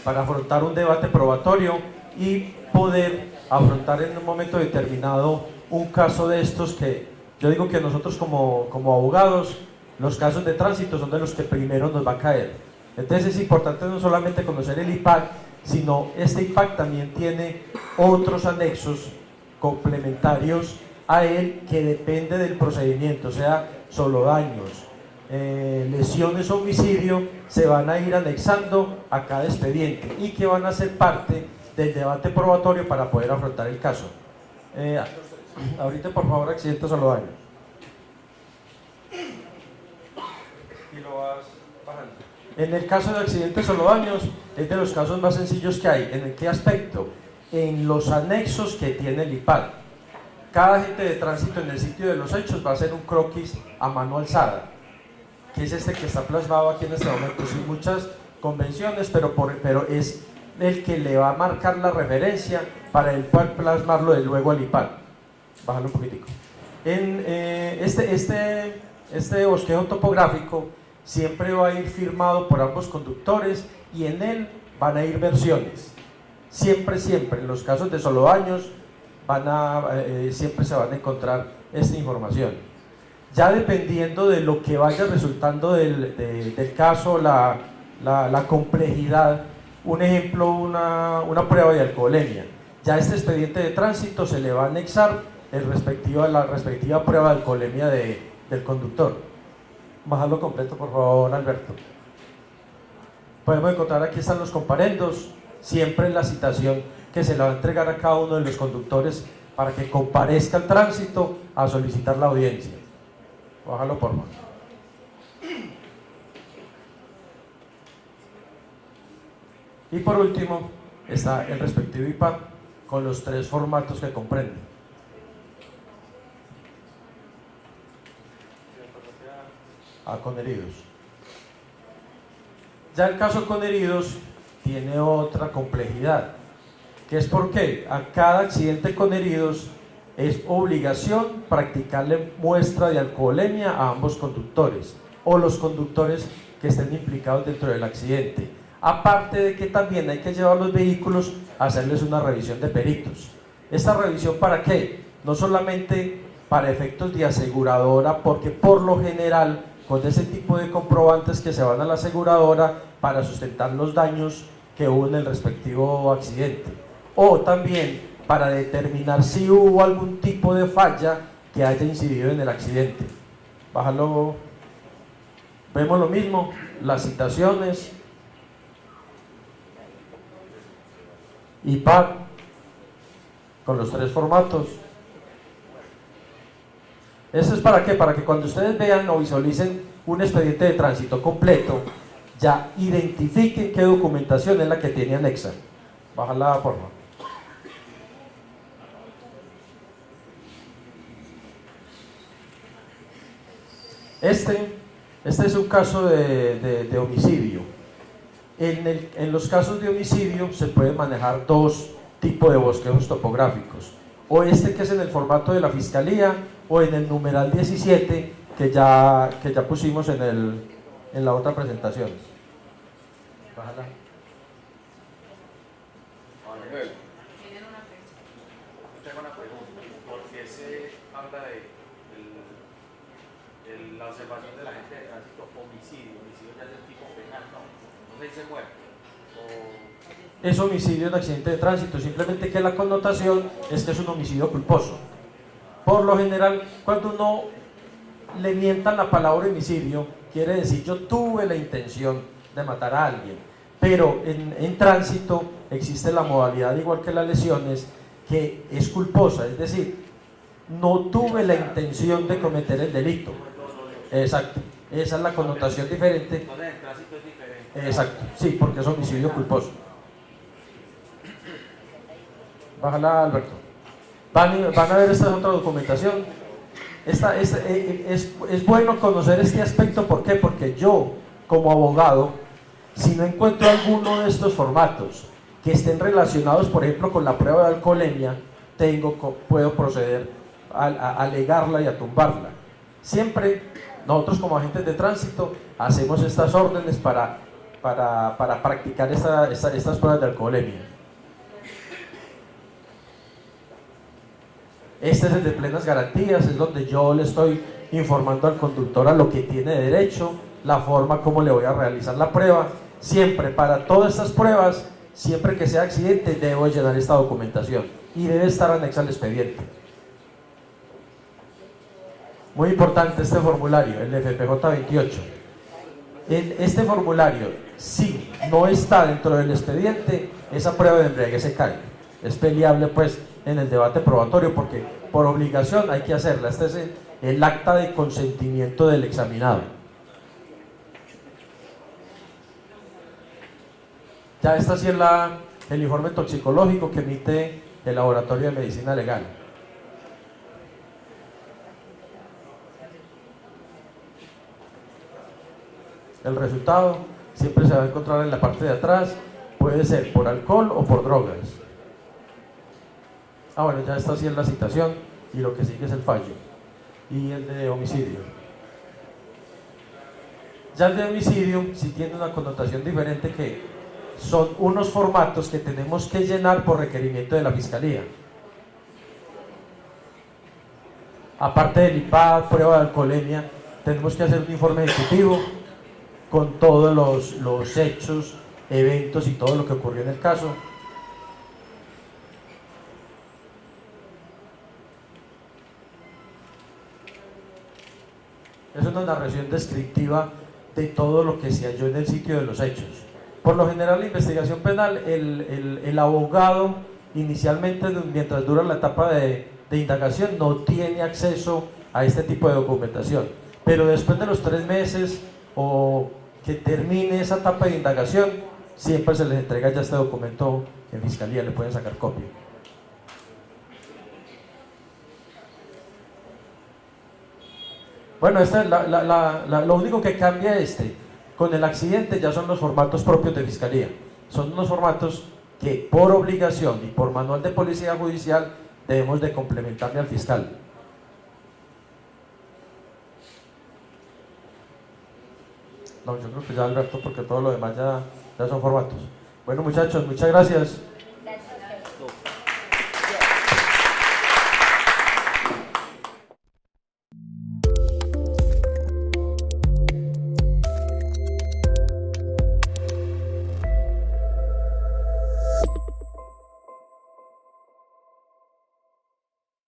afrontar un debate probatorio y poder afrontar en un momento determinado un caso de estos que yo digo que nosotros como abogados, los casos de tránsito son de los que primero nos va a caer. Entonces es importante no solamente conocer el IPAC, sino este IPAC también tiene otros anexos complementarios a él que depende del procedimiento, o sea, solo daños, lesiones o homicidio, se van a ir anexando a cada expediente y que van a ser parte del debate probatorio para poder afrontar el caso. Ahorita por favor, accidentes solo daños. Y lo vas bajando. En el caso de accidentes solo daños, es de los casos más sencillos que hay. ¿En qué aspecto? En los anexos que tiene el IPAD. Cada agente de tránsito en el sitio de los hechos va a hacer un croquis a mano alzada, que es este que está plasmado aquí en este momento, sin muchas convenciones, pero es el que le va a marcar la referencia para el cual plasmarlo de luego al IPAD. Bájalo un poquitico. En este bosquejo topográfico siempre va a ir firmado por ambos conductores y en él van a ir versiones. Siempre, en los casos de solo daños, siempre se van a encontrar esta información. Ya dependiendo de lo que vaya resultando del caso, la complejidad, un ejemplo, una prueba de alcoholemia. Ya este expediente de tránsito se le va a anexar la respectiva prueba de alcoholemia del conductor. Bájalo completo, por favor, Alberto. Podemos encontrar, aquí están los comparendos, siempre en la citación que se le va a entregar a cada uno de los conductores para que comparezca al tránsito a solicitar la audiencia. Bájalo, por favor. Y por último está el respectivo IPAC con los 3 formatos que comprende. Con heridos. Ya el caso con heridos tiene otra complejidad, que es porque a cada accidente con heridos es obligación practicarle muestra de alcoholemia a ambos conductores o los conductores que estén implicados dentro del accidente. Aparte de que también hay que llevar los vehículos a hacerles una revisión de peritos. ¿Esta revisión para qué? No solamente para efectos de aseguradora, porque por lo general con ese tipo de comprobantes que se van a la aseguradora para sustentar los daños que hubo en el respectivo accidente, o también para determinar si hubo algún tipo de falla que haya incidido en el accidente. Bájalo. Vemos lo mismo, las citaciones, IPAC con los 3 formatos. ¿Eso es para qué? Para que cuando ustedes vean o visualicen un expediente de tránsito completo, ya identifiquen qué documentación es la que tiene anexa. Bájala, por favor. Este es un caso de homicidio. En los casos de homicidio se pueden manejar 2 tipos de bosquejos topográficos. O este que es en el formato de la Fiscalía, o en el numeral 17 que ya pusimos en la otra presentación. Bájala. Manuel, Tengo una pregunta, ¿por qué se habla de la observación de la gente de tránsito homicidio? Homicidio ya es del tipo penal, no se dice muerte. Es homicidio en accidente de tránsito, simplemente que la connotación es que es un homicidio culposo. Por lo general, cuando uno le mientan la palabra homicidio, quiere decir yo tuve la intención de matar a alguien, pero en tránsito existe la modalidad, igual que las lesiones, que es culposa, es decir, no tuve la intención de cometer el delito. Exacto, esa es la connotación diferente. Entonces el tránsito es diferente. Exacto, sí, porque es homicidio culposo. Bájala, Alberto. Van a ver esta otra documentación. Es bueno conocer este aspecto. ¿Por qué? Porque yo, como abogado, si no encuentro alguno de estos formatos que estén relacionados, por ejemplo, con la prueba de alcoholemia, puedo proceder a alegarla y a tumbarla. Siempre nosotros como agentes de tránsito hacemos estas órdenes para practicar estas pruebas de alcoholemia. Este es el de plenas garantías, es donde yo le estoy informando al conductor a lo que tiene derecho, la forma como le voy a realizar la prueba. Siempre, para todas estas pruebas, siempre que sea accidente, debo llenar esta documentación y debe estar anexa al expediente. Muy importante este formulario, el FPJ 28. En este formulario, si no está dentro del expediente, esa prueba de embriaguez se cae. Es peleable pues en el debate probatorio porque por obligación hay que hacerla. Este es el acta de consentimiento del examinado. Ya esta sí es el informe toxicológico que emite el Laboratorio de Medicina Legal. El resultado siempre se va a encontrar en la parte de atrás, puede ser por alcohol o por drogas. Bueno, ya esta sí es la citación y lo que sigue es el fallo. Y el de homicidio. Ya el de homicidio sí tiene una connotación diferente, que son unos formatos que tenemos que llenar por requerimiento de la Fiscalía. Aparte del IPAD, prueba de alcoholemia, tenemos que hacer un informe ejecutivo con todos los hechos, eventos y todo lo que ocurrió en el caso. Es una narración descriptiva de todo lo que se halló en el sitio de los hechos. Por lo general, la investigación penal, el abogado inicialmente, mientras dura la etapa de indagación, no tiene acceso a este tipo de documentación, pero después de los 3 meses o que termine esa etapa de indagación, siempre se les entrega ya este documento en Fiscalía, le pueden sacar copia. Bueno, esta es lo único que cambia con el accidente ya son los formatos propios de Fiscalía. Son unos formatos que por obligación y por manual de policía judicial debemos de complementarle al fiscal. No, yo creo que ya, Alberto, porque todo lo demás ya son formatos. Bueno, muchachos, muchas gracias.